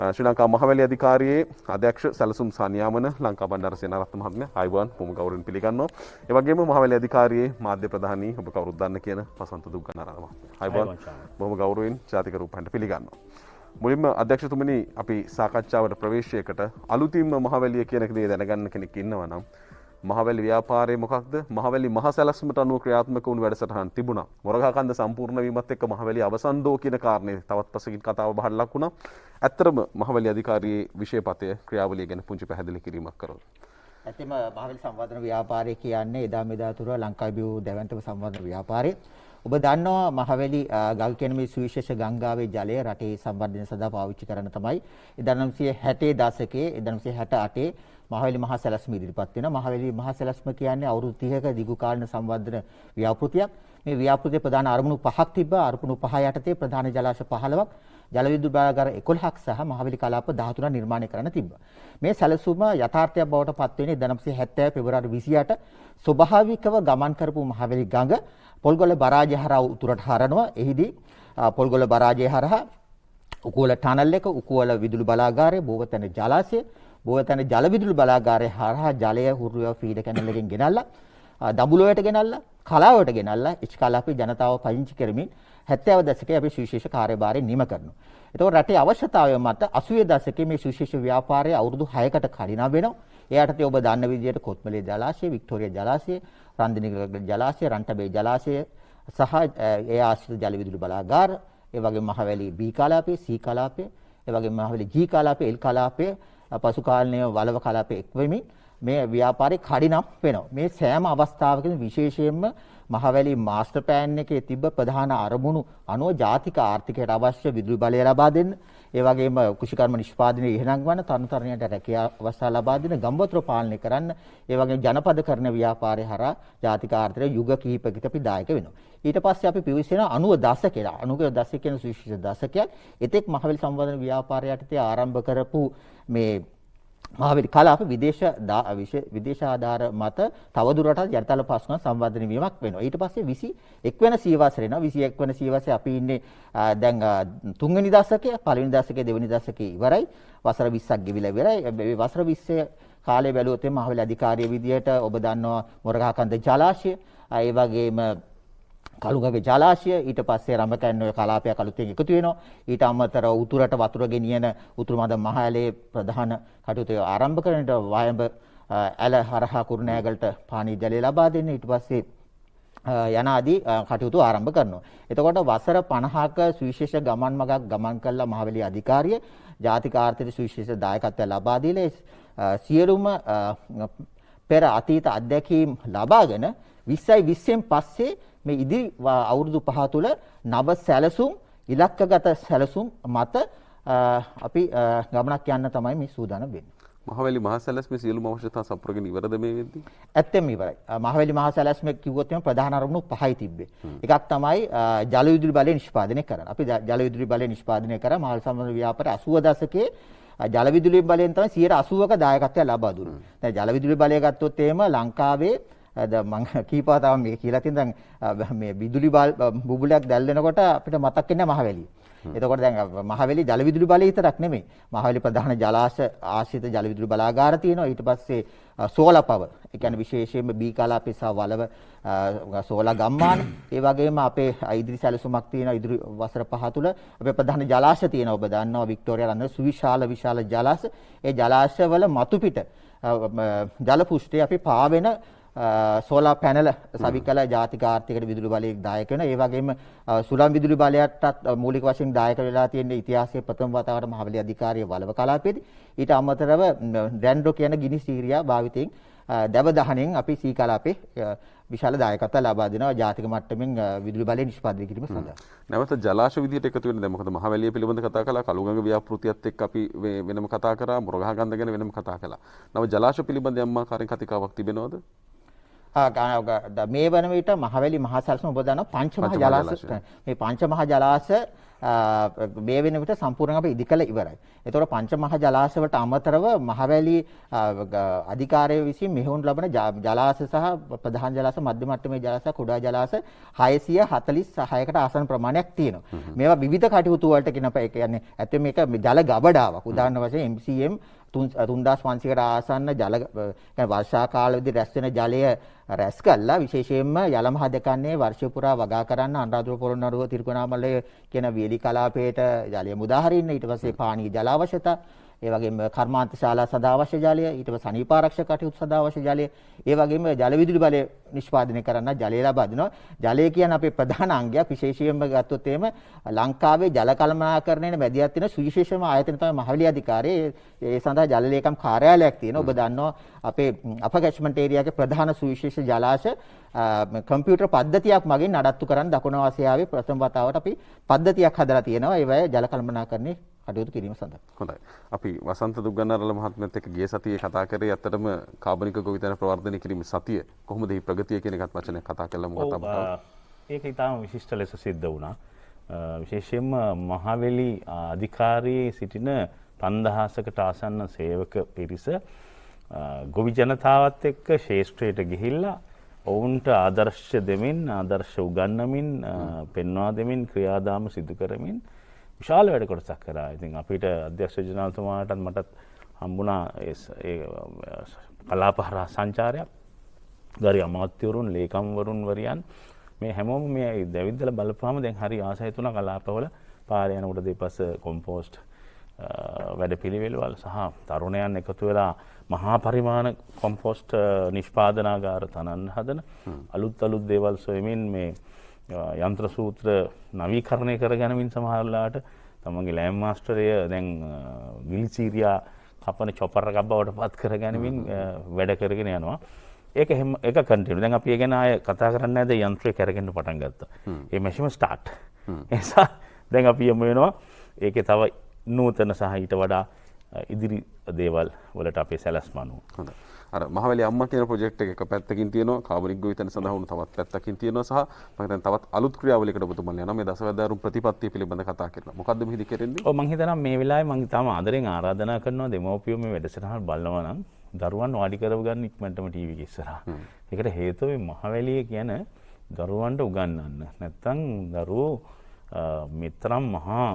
ශ්‍රී ලංකා මහවැලි අධිකාරියේ අධ්‍යක්ෂ සැලසුම් සානියාමන ලංකා බණ්ඩාර සේනාරත්න මහත්මයා ආයුබෝවන් බොහොම ගෞරවයෙන් පිළිගන්නවා. ඒ වගේම මහවැලි අධිකාරියේ මාධ්‍ය ප්‍රධානී ඔබ කවුරුත් දන්න කියන වසන්ත දුග්ගනාරාම මහත්මයා. ආයුබෝවන් බොහොම ගෞරවයෙන් ජාතික රූපහඬ පිළිගන්නවා. මුලින්ම අධ්‍යක්ෂතුමනි අපි සාකච්ඡාවට ප්‍රවේශයකට අලුතින්ම මහවැලිය කියන දේ දැනගන්න කෙනෙක් ඉන්නවා නම් මහවැලි ව්‍යාපාරය මොකක්ද? මහවැලි මහ සැලැස්මට අනුව ක්‍රියාත්මක වුණු වැඩසටහන් තිබුණා. මොරගහකන්ද සම්පූර්ණ වීමත් එක්ක මහවැලි අවසන් දෝ කියන කාරණේ තවත් පසකින් කතාව බහට ලක් වුණා. ඇත්තටම මහවැලි අධිකාරියේ විෂයපතය ක්‍රියාවලිය ගැන පුංචි පැහැදිලි කිරීමක් කරොත්. ඇත්තම මහවැලි සංවර්ධන ව්‍යාපාරය කියන්නේ එදා මෙදා තුර ලංකාවේ බිහි දැවැන්තම සංවර්ධන ව්‍යාපාරය. ඔබ දන්නවා මහවැලි ගල් කියන මේ සුවිශේෂ ගංගාවේ ජලය රටේ සංවර්ධනය සඳහා පාවිච්චි කරන තමයි 1960 දශකයේ 1968 මහවැලි මහා සැලැස්ම ඉදිරිපත් වෙනවා. මහවැලි මහා සැලැස්ම කියන්නේ අවුරුදු 30ක දිගු කාලීන සංවර්ධන ව්‍යාපෘතියක්. මේ ව්‍යාපෘතියේ ප්‍රධාන අරමුණු පහක් තිබ්බා. අරමුණු පහ යටතේ ප්‍රධාන ජලාශ 15ක්, ජල විද්‍යුත් බලාගාර 11ක් සහ මහවැලි කලාප 13ක් නිර්මාණය කරන්න තිබ්බා. මේ සැලසුම යථාර්ථයක් බවට පත් වෙන්නේ 1970 පෙබරවාරි 28 ස්වභාවිකව ගමන් කරපු මහවැලි ගඟ පොල්ගොල්ල බරාජය හරහා උතුරට හරනවා. එහිදී පොල්ගොල්ල බරාජය හරහා උකුවල ටනල් එක, උකුවල විදුලි බලාගාරය, බෝවතන ජලාශය, බෝවතන ජල විදුලි බලාගාරය හරහා ජලය හුරුව ෆීඩ කැනල් එකෙන් ගෙනල්ලා දඹුලොයට ගෙනල්ලා කලාවට ගෙනල්ලා ඉස්කාලාපේ ජනතාව පදිංචි කරමින් 70 දශකයේ අපි සුවිශේෂ කාර්යභාරය නිම කරනවා. ඒතකොට රටේ අවශ්‍යතාවය මත 80 දශකයේ මේ සුවිශේෂ ව්‍යාපාරය අවුරුදු 6කට කඩිනා වෙනවා. ඒ යටතේ ඔබ දන්න විදිහට කොත්මලේ ජලාශය, වික්ටෝරියා ජලාශය, රන්දිනිගල ජලාශය, රන්ටබේ ජලාශය සහ ඒ ආශ්‍රිත ජල විදුලි බලාගාර, ඒ වගේම මහවැලි B කලාපේ, C කලාපේ, ඒ වගේම මහවැලි G කලාපේ, L කලාපේ, පසු කාලීනව වලව කලාපේ එක්වෙමින් මේ ව්‍යාපාරේ කඩිනම් වෙනවා. මේ සෑම අවස්ථාවකදී විශේෂයෙන්ම මහවැලි මාස්ටර් ප්ලෑන් එකේ තිබ්බ ප්‍රධාන අරමුණු අනුව ජාතික ආර්ථිකයට අවශ්‍ය විදුලි බලය ලබා දෙන්න, ඒ වගේම කෘෂිකර්ම නිෂ්පාදනයේ ඉහළම වන තරුණ රැකියා අවස්ථා ලබා දෙන්න, ගම්වතුර පාලනය කරන්න, ඒ වගේම ජනපද කරන ව්‍යාපාරය හරහා ජාතික ආර්ථිකය යුග කිහිපයකට අපි දායක වෙනවා. ඊට පස්සේ අපි පිවිසෙන 90 දශකයට 90 දශක කියන සුවිශේෂ දශකයක් එතෙක් මහවැලි සංවර්ධන ව්‍යාපාරය යටතේ ආරම්භ කරපු මේ මහවැලි කලාප විදේශ ආධාර මත තවදුරටත් යටිතල පහසුකම් සංවර්ධනය වීමක් වෙනවා. ඊට පස්සේ 21 වෙනි සීවසරේ එනවා. 21 වෙනි සීවසේ අපි ඉන්නේ දැන් 3 වෙනි දශකයේ, පළවෙනි දශකයේ, දෙවෙනි දශකයේ ඉවරයි. වසර 20ක් ගෙවිලා ඉවරයි. මේ වසර 20 කාලේ බැලුවොත් එimhe මහවැලි අධිකාරිය විදියට ඔබ දන්නවා මොරගහකන්ද ජලාශය, ඒ වගේම කළුගගේ ජලාශය, ඊට පස්සේ රඹකැන්න කලාපයක් අලුතෙන් එකතු වෙනවා. ඊට අමතරව උතුරට වතුර ගෙනියන උතුරුමද මහ ඇලේ ප්‍රධාන කටයුතු ආරම්භ කරනට වයඹ ඇල හරහා කුරුණෑගලට පානීය ජලය ලබා දෙන්න. ඊට පස්සේ යනාදී කටයුතු ආරම්භ කරනවා. එතකොට වසර 50ක සුවිශේෂ ගමන් මගක් ගමන් කළා මහවැලි අධිකාරිය ජාතික ආර්ථික සුවිශේෂ දායකත්වය ලබා දීලා සියලුම පෙර අතීත අත්දැකීම් ලබාගෙන 20න් පස්සේ මේ ඉදිරි අවුරුදු 5 තුළ නව සැලසුම්, ඉලක්කගත සැලසුම් මත අපි ගමනක් යන්න තමයි මේ සූදානම් වෙන්නේ. මහවැලි මහා සැලැස්මේ සියලුම අවශ්‍යතා සපුරගෙන ඉවරද මේ වෙද්දී? ඇත්තෙම ඉවරයි. මහවැලි මහා සැලැස්ම කිව්වොත් එimhe ප්‍රධාන අරමුණු 5යි තිබ්බේ. එකක් තමයි ජල විදුලි බලය නිෂ්පාදනය කරන. අපි ජල විදුලි බලය නිෂ්පාදනය කරා මහවැලි සංවර්ධන ව්‍යාපාරයේ 80 දශකයේ ජල විදුලි බලයෙන් තමයි 80%ක දායකත්වය ලබා දුන්නේ. දැන් ජල විදුලි බලය ගත්තොත් එහෙම ලංකාවේ මම කීපවතාවක් මේක කියලා තියෙන දැන් මේ විදුලි බුබුලයක් දැල් වෙනකොට අපිට මතක් වෙන්නේ මහවැලිය. එතකොට දැන් මහවැලි ජල විදුලි බලය විතරක් නෙමෙයි. මහවැලි ප්‍රධාන ජලාශ ආශ්‍රිත ජල විදුලි බලාගාර තියෙනවා. ඊට පස්සේ සෝලා පවර්. ඒ කියන්නේ විශේෂයෙන්ම බී කලාපේ සහ වලව සෝලා ගම්මාන. ඒ වගේම අපේ ඉදිරි සැලසුමක් තියෙනවා. ඉදිරි වසර 5 තුල අපේ ප්‍රධාන ජලාශ තියෙනවා. ඔබ දන්නවා වික්ටෝරියා රන්දර සුවිශාල ජලාශ. ඒ ජලාශවල මතු පිට ජල පුෂ්ඨය අපි පාවෙන සෝලා පැනල සවිකල ජාතික ආර්ථිකයට විදුලි බලයක් දායක වෙනවා. ඒ වගේම සුළං විදුලි බලයටත් මූලික වශයෙන් දායක වෙලා තියෙන ඉතිහාසයේ ප්‍රථම වතාවට මහවැලි අධිකාරිය වලව කලාපයේදී. ඊට අමතරව රැන්ඩෝ කියන ගිනි සීරියා භාවිතයෙන් දැව දහණයෙන් අපි සී කලාපේ විශාල දායකත්වය ලබා දෙනවා ජාතික මට්ටමින් විදුලි බලය නිෂ්පාදනය කිරීම සඳහා. නැවත ජලාශ විදියට එකතු වෙන දැන් මොකද මහවැලිය පිළිබඳ කතා කළා, කළුගඟ ව්‍යාපෘතියත් එක්ක අපි වෙනම කතා කරා, මොරගහකන්ද ගැන වෙනම කතා කළා. නව ජලාශ පිළිබඳ යම් ආකාරයෙන් කතිකාවක් තිබෙනවද? මේ වන විට මහවැලි මහා සැලසුම ඔබ දන්නවා පංචමහා ජලාශ මේ පංචමහා ජලාශ මේ වෙන විට සම්පූර්ණයෙන් අපි ඉදිකල ඉවරයි. ඒතකොට පංචමහා ජලාශ වලට අමතරව මහවැලි අධිකාරිය විසින් මෙහෙයුම් ලබන ජලාශ සහ ප්‍රධාන ජලාශ මධ්‍ය මට්ටමේ ජලාශ කුඩා ජලාශ 646කට ආසන්න ප්‍රමාණයක් තියෙනවා. මේවා විවිධ කටයුතු වලට කියන්නේ ඇත්තට මේක ජල ගබඩාවක්. උදාහරණ වශයෙන් MCM 3500කට ආසන්න ජල වර්ෂා කාලෙදී රැස් වෙන ජලය රැස් කළා විශේෂයෙන්ම යලමහ දෙකන්නේ වර්ෂය පුරා වගා කරන්න අනුරාධපුර පොළොන්නරුව තිරිකොණාමලය කියන වියලි කලාපයට ජලය මුදා හරින්න ඊට පස්සේ පානීය ජල අවශ්‍යතා ඒ වගේම කර්මාන්ත ශාලා සඳහා අවශ්‍ය ජලය ඊට පස්සේ සනීපාරක්ෂක කටයුතු සඳහා අවශ්‍ය ජලය ඒ වගේම ජල විදුලි බලය නිෂ්පාදනය කරන්න ජලය ලබා දෙනවා. ජලය කියන්නේ අපේ ප්‍රධාන අංගයක්. විශේෂයෙන්ම ගත්තොත් එහෙම ලංකාවේ ජල කළමනාකරණයට මැදිහත් වෙන සුවිශේෂම ආයතන තමයි මහවැලි අධිකාරිය. ඒ සඳහා ජල ලේකම් කාර්යාලයක් තියෙනවා. ඔබ දන්නවා අපේ අපකැච්මන්ට් ඒරියාවේ ප්‍රධාන සුවිශේෂ ජලාශ කම්පියුටර් පද්ධතියක් මගින් නඩත්තු කරන්න දකුණු ආසියාවේ ප්‍රථම වතාවට අපි පද්ධතියක් හදලා තියෙනවා. ඒ වගේ ජල කළමනාකරණේ කටයුතු කිරීම සඳහා. හොඳයි. අපි වසන්ත දුග්ගනාරල මහත්මයාත් එක්ක ගිය සතියේ කතා කරේ ඇත්තටම කාබනික ගොවිතැන ප්‍රවර්ධනය කිරීමේ සතිය කොහොමද මේ ප්‍රගතිය කියන එකත් වචනයක් කතා කළා මොකක්ද අපතාව. ඒක ඊටාම විශිෂ්ට ලෙස සිද්ධ වුණා. විශේෂයෙන්ම මහවැලි අධිකාරියේ සිටින 5000කට ආසන්න සේවක පිරිස ගොවි ජනතාවත් එක්ක ශේෂ්ත්‍රයට ගිහිල්ලා ඔවුන්ට ආදර්ශ දෙමින් ආදර්ශ උගන්වමින් පෙන්වා දෙමින් ක්‍රියාදාම සිදු කරමින් විශාල වැඩ කොටසක් කරා. ඉතින් අපිට අධ්‍යක්ෂ ජනරාල්තුමාටත් මටත් හම්බුණා ඒ කලාපහරා සංචාරයක්. ගාරි අමාත්‍යවරුන් ලේකම්වරුන් වරියන් මේ හැමෝම මේ දැවිද්දල බලපුවාම දැන් හරි ආසයි තුන කලාපවල පාරේ යනකොට දෙපස කොම්පෝස්ට් වැඩපිළිවෙළවල් සහ තරුණයන් එකතු වෙලා මහා පරිමාණ කොම්පෝස්ට් නිෂ්පාදනාගාර තනන්න හදන අලුත් දේවල් සොයමින් මේ යන්ත්‍ර සූත්‍ර නවීකරණය කරගැනීමෙන් සමහරලාට තමන්ගේ ලෑම් මාස්ටරය දැන් ගිලිසීරියා කපන චොපර් එකක් බවට පත් කරගැනීමෙන් වැඩ කරගෙන යනවා. ඒක කන්ටිනියු. දැන් අපි ඒ ගැන ආය කතා කරන්නේ නැද්ද යන්ත්‍රය කරගෙන පටන් ගත්තා. ඒ මැෂිම ස්ටාර්ට්. ඒ නිසා දැන් අපි යමු වෙනවා ඒකේ තව නූතන සහ ඊට වඩා ඉදිරි දේවල් වලට අපේ සැලැස්ම අනුව. හොඳයි. අර මහවැලි අම්මා කියන ප්‍රොජෙක්ට් එක පැත්තකින් තියෙනවා කාබනික ගොවිතැන සඳහා වුණු තවත් පැත්තකින් තියෙනවා සහ මම හිතන්නේ තවත් අලුත් ක්‍රියාවලියකට ඔබතුමන්ලා යනවා මේ දසවැදෑරුම් ප්‍රතිපත්තිය පිළිබඳ කතා කරනවා. මොකද්ද මෙහිදී කරන්නේ? ඔව් මම හිතනවා මේ වෙලාවේ මම තාම ආදරෙන් ආරාධනා කරනවා දෙමව්පියෝ මේ වැඩසටහන බලනවා නම් දරුවන් වාඩි කරව ගන්න ඉක්මනටම ටීවී එක ඉස්සරහා. ඒකට හේතුව මේ මහවැලිය කියන දරුවන්ට උගන්වන්න. නැත්තම් දරුවෝ මෙතරම් මහා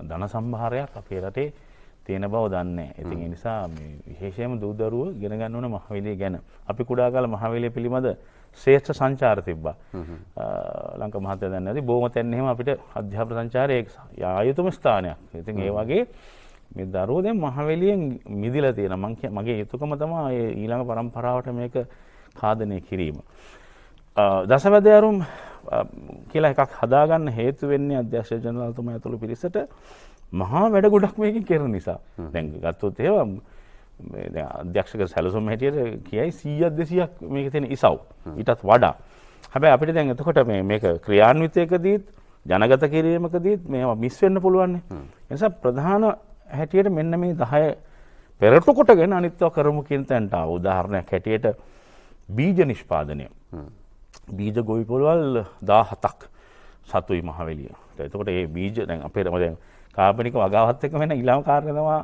ධන සම්භාරයක් අපේ රටේ තියෙන බව දන්නේ නැහැ. ඉතින් ඒ නිසා මේ විශේෂයෙන්ම දූ දරුවෝ ඉගෙන ගන්න ඕන මහවැලිය ගැන. අපි කුඩා කාලේ මහවැලිය පිළිබඳ ශ්‍රේෂ්ඨ සංචාර තිබ්බා. ලංකා මහත්තයා දන්නේ නැති බොහොම තැන් එහෙම අපිට අධ්‍යාපන සංචාරයේ ආයතන ස්ථානයක්. ඉතින් ඒ වගේ මේ දරුවෝ දැන් මහවැලියෙන් මිදිලා තියෙනවා. මගේ යුතුයකම තමයි ඊළඟ පරම්පරාවට මේක කාදනය කිරීම. දසවැදෑරුම් කියලා එකක් හදාගන්න හේතු වෙන්නේ අධ්‍යක්ෂ ජනරාල්තුමා ඇතුළු පිරිසට මහා වැඩ ගොඩක් මේකෙන් කරන නිසා. දැන් ගත්තොත් ඒවා දැන් අධ්‍යක්ෂක සැලසුම් හැටියට කියයි 100ක් 200ක් මේකේ තියෙන ඉසව්. ඊටත් වඩා. හැබැයි අපිට දැන් එතකොට මේක ක්‍රියාන්විතයකදීත් ජනගත කිරීමකදීත් මේවා මිස් වෙන්න පුළුවන් නේ. ඒ නිසා ප්‍රධාන හැටියට මෙන්න මේ 10 පෙරටු කොටගෙන අනිත්ව කරමු කියන තැනට ආව. උදාහරණයක් හැටියට බීජ නිෂ්පාදනය. බීජ ගොවි පොළවල් 17ක් සතුයි මහවැලිය. එතකොට මේ බීජ දැන් අපේ දැන් කාබනික වගාවත් එක්ක වෙන ඊළම කාර්යය තමයි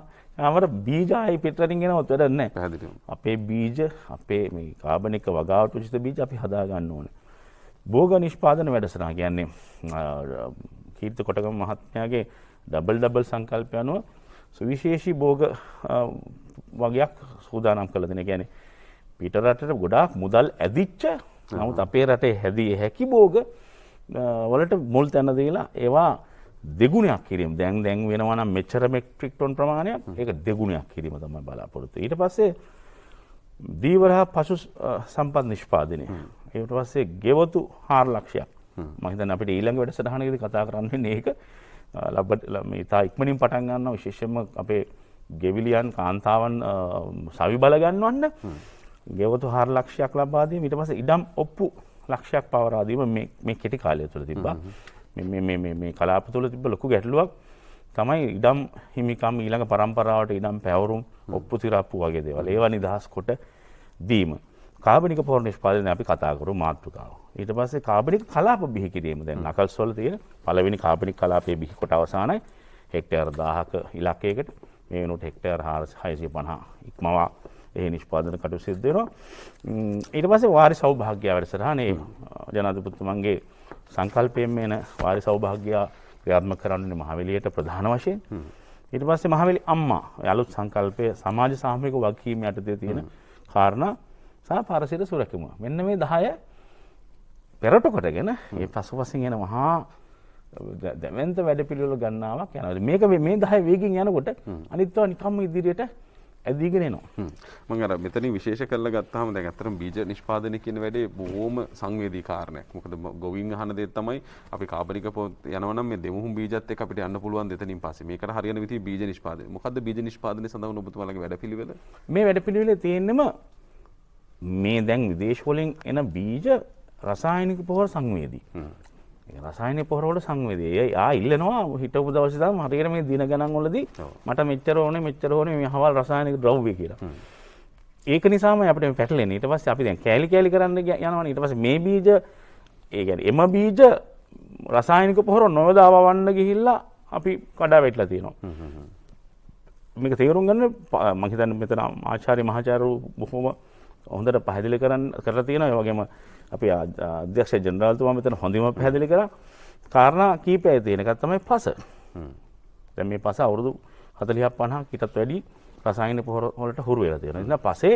අපර බීජ ආයි පිටරින් ගෙනවත් වැඩක් නැහැ. පැහැදිලිව. අපේ බීජ අපේ මේ කාබනික වගාවට උචිත බීජ අපි හදා ගන්න ඕනේ. භෝග නිෂ්පාදන වැඩසටහන කියන්නේ කීර්ති කොටගම මහත්මයාගේ ඩබල් සංකල්පය අනුව සුවිශේෂී භෝග වගයක් සූදානම් කළ දෙන. කියන්නේ පිට රටට ගොඩාක් මුදල් ඇදිච්ච නමුත් අපේ රටේ හැදිය හැකි භෝග වලට මුල් තැන දීලා ඒවා දෙගුණයක් කිරීම. දැන් වෙනවා නම් මෙච්චර මෙට්‍රික් ටොන් ප්‍රමාණයක් ඒක දෙගුණයක් කිරීම තමයි බලාපොරොත්තු. ඊට පස්සේ දීවරහ පශු සම්පත් නිෂ්පාදනය. ඊට පස්සේ ගෙවතු 4,00,000ක්. මම හිතන්නේ අපිට ඊළඟ වැඩසටහනකදී කතා කරන්න වෙන්නේ ඒක. මේ තා ඉක්මනින් පටන් ගන්නවා විශේෂයෙන්ම අපේ ගෙවිලියන් කාන්තාවන් සවි බල ගන්නවන්න ගෙවතු 4,00,000ක් ලබා දීම. ඊට පස්සේ ඉඩම් ඔප්පු 1,00,000ක් පවරා දීම මේ කෙටි කාලය තුළ තිබ්බා. මේ කලාප තුළ තිබ්බ ලොකු ගැටලුවක් තමයි ඉඩම් හිමිකම් ඊළඟ පරම්පරාවට ඉඩම් පැවරුම් ඔප්පු තිරප්පු වගේ දේවල්. ඒවා නිදහස් කොට දීම. කාබනික පොහොර නිෂ්පාදනය අපි කතා කරු මාතෘකාව. ඊට පස්සේ කාබනික කලාප බිහි කිරීම දැන් නකල්ස් වල තියෙන පළවෙනි කාබනික කලාපයේ බිහි කොට අවසానයි හෙක්ටයාර 1000ක ඉලක්කයකට මේ වෙනකොට හෙක්ටයාර 650 ඉක්මවා ඒ නිෂ්පාදන කටයුතු සිද්ධ වෙනවා. ඊට පස්සේ වාරි සෞභාග්‍ය වැඩසටහනේ ජනාධිපතිතුමන්ගේ සංකල්පයෙන් එන වාරි සෞභාග්‍ය ක්‍රියාත්මක කරන්නේ මහවැලියට ප්‍රධාන වශයෙන්. ඊට පස්සේ මහවැලි අම්මා අලුත් සංකල්පය සමාජ සාමූහික වගකීම් යටතේ තියෙන කාරණා සහ පාරිසරික සුරැකීම. මෙන්න මේ 10 පෙරට කොටගෙන මේ පසුපසින් එන මහා දැවැන්ත වැඩපිළිවෙල ගන්නාවක් යනවා. මේක මේ 10 වේගින් යනකොට අනිත්වා නිකම්ම ඉදිරියට ඇදීගෙන එනවා. මම අර මෙතනින් විශේෂ කරලා ගත්තාම දැන් අතරම බීජ නිෂ්පාදනය කියන වැඩේ බොහොම සංවේදී කාරණයක්. මොකද ගොවීන් අහන දේ තමයි අපි කාබනික පොත් යනවා නම් මේ දෙමුහුම් බීජත් එක්ක අපිට යන්න පුළුවන් දෙතනින් පස්සේ. මේකට හරියන විදිහේ බීජ නිෂ්පාදනය. මොකද්ද බීජ නිෂ්පාදනය සඳහා ඔබතුමාලගේ වැඩපිළිවෙල? මේ වැඩපිළිවෙලේ තියෙන්නම මේ දැන් විදේශ වලින් එන බීජ රසායනික පොහොර සංවේදී. රසායනික පොහොර වල සංවේදී. ආ ඉල්ලනවා හිටපු දවසේ තමයි හරියට මේ දින ගණන් වලදී මට මෙච්චර ඕනේ මේ හවල් රසායනික ද්‍රව්‍ය කියලා. ඒක නිසාම අපිට මේ පැටලෙන්නේ. ඊට පස්සේ අපි දැන් කෑලි කරන්න යනවනේ. ඊට පස්සේ මේ බීජ ඒ කියන්නේ එම බීජ රසායනික පොහොර නොයදා වවන්න ගිහිල්ලා අපි කඩා වැටලා තියෙනවා. මේක තේරුම් ගන්න මම හිතන්නේ මෙතන ආචාර්ය මහාචාර්යවරු බොහොම හොඳට පැහැදිලි කරලා තියෙනවා. ඒ වගේම අපි අධ්‍යක්ෂ ජෙනරාල්තුමා මෙතන හොඳින්ම පැහැදිලි කරා. කාරණා කීපයයි තියෙන එකක් තමයි පස. දැන් මේ පස අවුරුදු 40ක් 50ක් ඊටත් වැඩි රසායනික පොහොර වලට හුරු වෙලා තියෙනවා. ඉතින් පසේ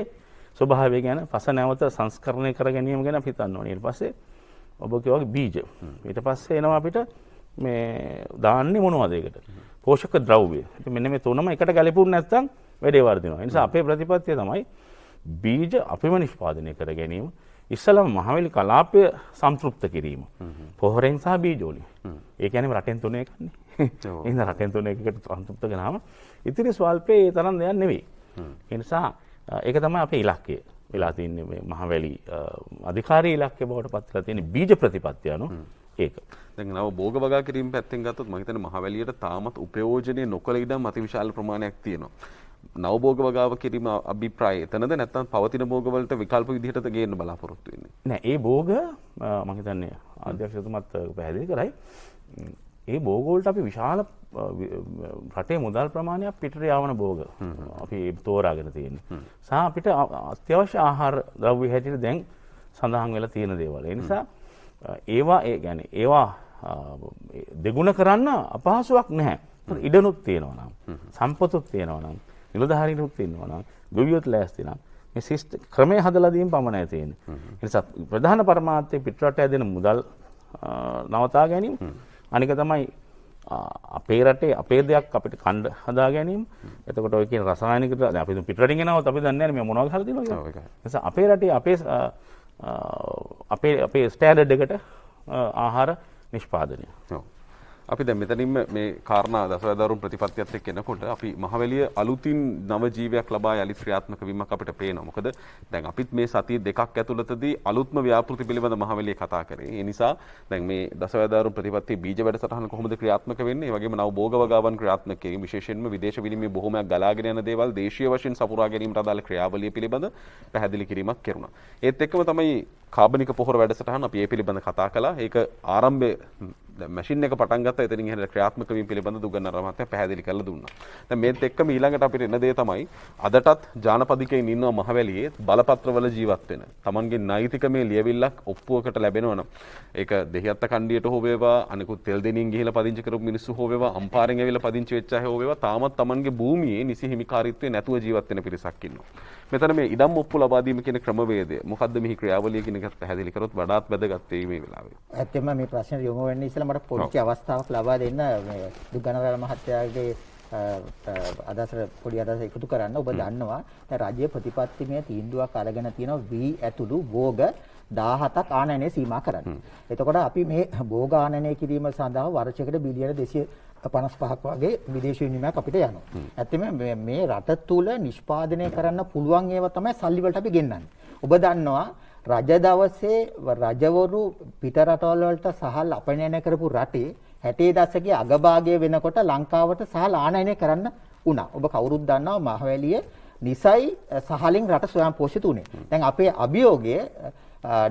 ස්වභාවය ගැන පස නැවත සංස්කරණය කර ගැනීම ගැන අපි හිතන්න ඕනේ. ඊට පස්සේ ඔබ කියවගේ බීජ. ඊට පස්සේ එනවා අපිට මේ දාන්නේ මොනවද ඒකට? පෝෂක ද්‍රව්‍ය. ඉතින් මෙන්න මේ තුනම එකට ගැලපුණ නැත්නම් වැඩේ වර්ධිනවා. ඒ නිසා අපේ ප්‍රතිපත්තිය තමයි බීජ අපිම නිෂ්පාදනය කර ගැනීම. ඉස්සලම මහවැලි කලාපය සම්තෘප්ත කිරීම. පොහොරෙන් සහ බීජ වලින්. ඒ කියන්නේ රටෙන් තුන එකන්නේ. එහෙනම් රටෙන් තුන එකකට සම්තෘප්ත කරාම ඉතිරි ස්වල්පේ ඒ තරම් දෙයක් නෙවෙයි. ඒ නිසා ඒක තමයි අපේ ඉලක්කය. වෙලා තින්නේ මේ මහවැලි අධිකාරී ඉලක්කය බවට පත් කරලා තියෙන බීජ ප්‍රතිපත්තිය අනුව ඒක. දැන් නව භෝග වගා කිරීම පැත්තෙන් ගත්තොත් මම හිතන්නේ මහවැලියට තාමත් උපයෝජනීය නොකළ ඉඩම් අතිවිශාල ප්‍රමාණයක් තියෙනවා. නව භෝග වගාව කිරීම අභිප්‍රාය එතනද නැත්නම් පවතින භෝග වලට විකල්ප විදිහටද ගේන්න බලාපොරොත්තු වෙන්නේ? නෑ ඒ භෝග මම හිතන්නේ අධ්‍යක්ෂතුමත් පැහැදිලි කරයි. ඒ භෝග වලට අපි විශාල රටේ මුදල් ප්‍රමාණයක් පිටට යවන භෝග අපි තෝරාගෙන තියෙන්නේ. සහ අපිට අත්‍යවශ්‍ය ආහාර ද්‍රව්‍ය හැටියට දැන් සඳහන් වෙලා තියෙන දේවල්. ඒ නිසා ඒවා ඒ කියන්නේ ඒවා දෙගුණ කරන්න අපහසුයක් නැහැ. ඉඩනුත් තියෙනවා නම් සම්පතුත් තියෙනවා නම් නිලධාරීනුත් තියෙනවා නම් ගොවියොත් ලෑස්ති නම් මේ සිස්ටම් ක්‍රමයේ හදලා දීම පමණයි තියෙන්නේ. ඒ නිසා ප්‍රධාන පරමාර්ථය පිටරට ඇදෙන මුදල් නවතා ගැනීම. අනික තමයි අපේ රටේ අපේ දෙයක් අපිට කණ්ඩ හදා ගැනීම. එතකොට ඔය කියන රසායනික දැන් අපි පිටරටින් එනවත් අපි දන්නේ නැහැ මේ මොනවද හදලා තියෙනවා කියලා. ඒ නිසා අපේ රටේ අපේ ස්ටෑන්ඩඩ් එකට ආහාර නිෂ්පාදනය. අපි දැන් මෙතනින්ම මේ කාරණා දසවැදවරුන් ප්‍රතිපත්තියත් එක්ක එනකොට අපි මහවැලිය අලුතින් නව ජීවයක් ලබා යලි ක්‍රියාත්මක වීමක් අපිට පේනවා. මොකද දැන් අපිත් මේ සතිය දෙකක් ඇතුළතදී අලුත්ම ව්‍යාපෘති පිළිබඳ මහවැලිය කතා කරේ. ඒ නිසා දැන් මේ දසවැදවරුන් ප්‍රතිපත්තියේ බීජ වැඩසටහන කොහොමද ක්‍රියාත්මක වෙන්නේ? ඒ වගේම නව භෝග වගාවන් ක්‍රියාත්මක කිරීම විශේෂයෙන්ම විදේශ විනිමය බොහෝමයක් ගලාගෙන යන දේවල් දේශීය වශයෙන් සපුරා ගැනීමට අදාළ ක්‍රියාවලිය පිළිබඳ පැහැදිලි කිරීමක් කෙරුණා. ඒත් එක්කම තමයි කාබනික පොහොර වැඩසටහන අපි ඒ පිළිබඳ කතා කළා. ඒක ආරම්භයේ මැෂින් එක පටන් ගත්තා. එතනින් ඉහළ ක්‍රියාත්මක වීම පිළිබඳ දුගන්නර මහත්තයා පැහැදිලි කරලා දුන්නා. දැන් මේත් එක්කම ඊළඟට අපිට එන දේ තමයි අදටත් ජානපදිකයින් ඉන්නවා මහවැලියේ බලපත්‍රවල ජීවත් වෙන. Tamanගේ නෛතිකමේ ලියවිල්ලක් ඔප්පුවකට ලැබෙනවා නම් ඒක දෙහිඅත්ත කණ්ඩියට හෝ වේවා අනිකුත් තෙල් දෙනින් ගිහිලා පදිංචි කරපු මිනිස්සු හෝ වේවා අම්පාරෙන් ඇවිල්ලා පදිංචි වෙච්ච අය හෝ වේවා තාමත් Tamanගේ භූමියේ නිසි හිමිකාරීත්වය නැතුව ජීවත් වෙන පිරිසක් ඉන්නවා. මෙතන මේ ඉඩම් ඔප්පු ලබා දීම කියන ක්‍රමවේදය මොකද්ද මෙහි ක්‍රියාවලිය කියන එක පැහැදිලි කරොත් වඩාත් වැදගත් වෙයි මේ වෙලාවේ. ඇත්තෙන්ම මේ ප්‍රශ්නේ යොමු වෙන්නේ ඉස්සෙල්ලා මට පොඩි අවස්ථාවක් ලබා දෙන්න මේ දුගනරාල මහත්තයාගේ අදහසට පොඩි අදහසක් එකතු කරන්න. ඔබ දන්නවා දැන් රාජ්‍ය ප්‍රතිපත්තිමය තීන්දුවක් අරගෙන තියෙනවා වී ඇතුළු භෝග 17ක් ආනයනය සීමා කරන්න. එතකොට අපි මේ භෝග ආනයනය කිරීම සඳහා වර්ෂයකට බිලියන 255ක් වගේ විදේශ විනිමයක් අපිට යනවා. ඇත්තම මේ රට තුල නිෂ්පාදනය කරන්න පුළුවන් ඒවා තමයි සල්ලි වලට අපි ගෙන්නන්නේ. ඔබ දන්නවා රජ දවසේ රජවරු පිට රටවල් වලට සහල් අපනයන කරපු රටේ 60 දශකයේ අගභාගය වෙනකොට ලංකාවට සහල් ආනයනය කරන්න වුණා. ඔබ කවුරුත් දන්නවා මහවැලියේ නිසයි සහලින් රට ස්වයං පෝෂිත උනේ. දැන් අපේ අභියෝගය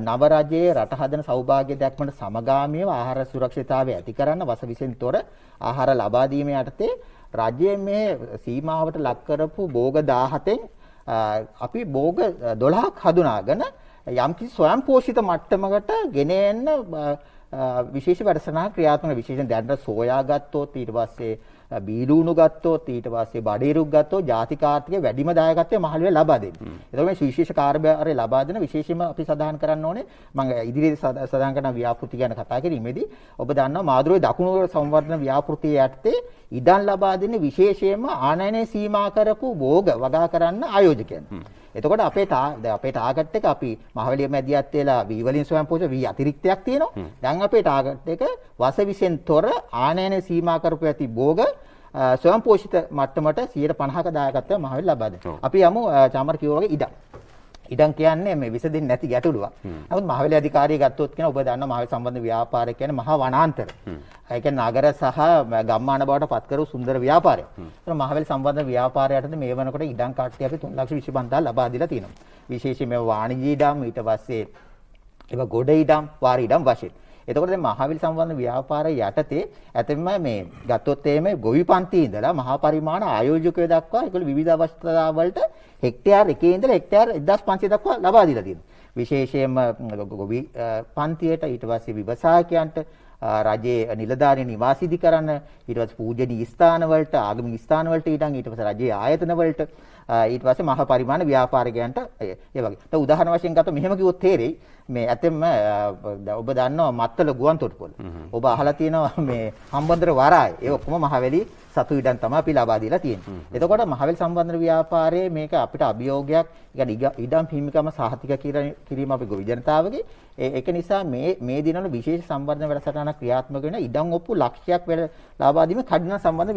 නව රජයේ රට හදන සෞභාග්‍ය දැක්මට සමගාමීව ආහාර සුරක්ෂිතතාවය ඇති කරන්න වසවිසෙන් තොර ආහාර ලබා දීම යටතේ රජයේ මේ සීමාවට ලක් කරපු භෝග 17න් අපි භෝග 12ක් හඳුනාගෙන යම්කිසි ස්වයං පෝෂිත මට්ටමකට ගෙන එන්න විශේෂ වැඩසටහනක් ක්‍රියාත්මක විශේෂයෙන් දැනට සෝයා ගත්තොත් ඊට පස්සේ බීලුණු ගත්තොත් ඊට පස්සේ බඩේරුක් ගත්තොත් ජාතික ආර්ථිකයේ වැඩිම දායකත්වය මහලුවේ ලබා දෙන්නේ. ඒතකොට මේ විශේෂ කාර්යභාරය ලබා දෙන විශේෂයෙන්ම අපි සඳහන් කරන්න ඕනේ මම ඉදිරියේ සඳහන් කරන ව්‍යාපෘති ගැන කතා කිරීමේදී ඔබ දන්නවා මාදුරේ දකුණු සංවර්ධන ව්‍යාපෘතිය යටතේ ඉඩම් ලබා දෙන්නේ විශේෂයෙන්ම ආනයනයේ සීමා කරපු භෝග වගා කරන්න ආයෝජකයන්. එතකොට අපේ ටාගට් එක අපි මහවැලිය මැදිහත් වෙලා වී වලින් ස්වයං පෝෂිත වී අතිරික්තයක් තියෙනවා. දැන් අපේ ටාගට් එක වසවිසෙන් තොර ආනයනයේ සීමා කරපු ඇති භෝග ස්වයං පෝෂිත මට්ටමට 150ක දායකත්වය මහවැලි ලබා දෙනවා. අපි යමු චාමර කිව්වා වගේ ඉඩම්. ඉඩම් කියන්නේ මේ විසඳෙන්නේ නැති ගැටලුවක්. නමුත් මහවැලි අධිකාරිය ගත්තොත් කියන ඔබ දන්නවා මහවැලි සම්බන්ධ ව්‍යාපාරය කියන්නේ මහා වනාන්තර. ඒ කියන්නේ නගර සහ ගම්මාන බවට පත් කරු සුන්දර ව්‍යාපාරයක්. ඒතර මහවැලි සම්බන්ධ ව්‍යාපාරයටද මේ වෙනකොට ඉඩම් කට්ටිය අපි 3,25,000 ලබා දීලා තියෙනවා. විශේෂයෙන් මේ වාණිජ්‍ය ඉඩම් ඊට පස්සේ ඒවා ගොඩ ඉඩම් වාර ඉඩම් වශයෙන්. එතකොට දැන් මහවැලි සම්බන්ධ ව්‍යාපාරය යටතේ ඇතැම්ම මේ ගත්තොත් එහෙම ගොවි පන්ති ඉඳලා මහා පරිමාණ ආයෝජකයෝ දක්වා ඒගොල්ලෝ විවිධ අවස්ථා වලට හෙක්ටයාර් එකේ ඉඳලා හෙක්ටයාර් 1500 දක්වා ලබා දීලා තියෙනවා. විශේෂයෙන්ම ගොවි පන්තියට ඊට පස්සේ ව්‍යවසායකයන්ට රජයේ නිලධාරීන් නිවාසිදි කරන්න ඊට පස්සේ පූජනීය ස්ථාන වලට ආගමික ස්ථාන වලට ඊට පස්සේ රජයේ ආයතන වලට ඊට පස්සේ මහා පරිමාණ ව්‍යාපාරිකයන්ට ඒ වගේ. දැන් උදාහරණ වශයෙන් ගත්තොත් මෙහෙම කිව්වොත් තේරෙයි මේ ඇතෙම ඔබ දන්නවා මත්තල ගුවන් තොටුපොළ. ඔබ අහලා තියෙනවා මේ හම්බන්තොට වරාය. ඒ ඔක්කොම මහවැලි සතු ඉඩම් තමයි අපි ලබා දීලා තියෙන්නේ. එතකොට මහවැලි සම්බන්ධ ව්‍යාපාරයේ මේක අපිට අභියෝගයක් ඉඩම් හිමිකම සාහිතික කිරීම අපි ගොවි ජනතාවගේ ඒක නිසා මේ දිනවල විශේෂ සම්වර්ධන වැඩසටහනක් ක්‍රියාත්මක වෙන ඉඩම් ඔප්පු ලක්ෂයක් ලබා දීම කඩින සම්බන්ධ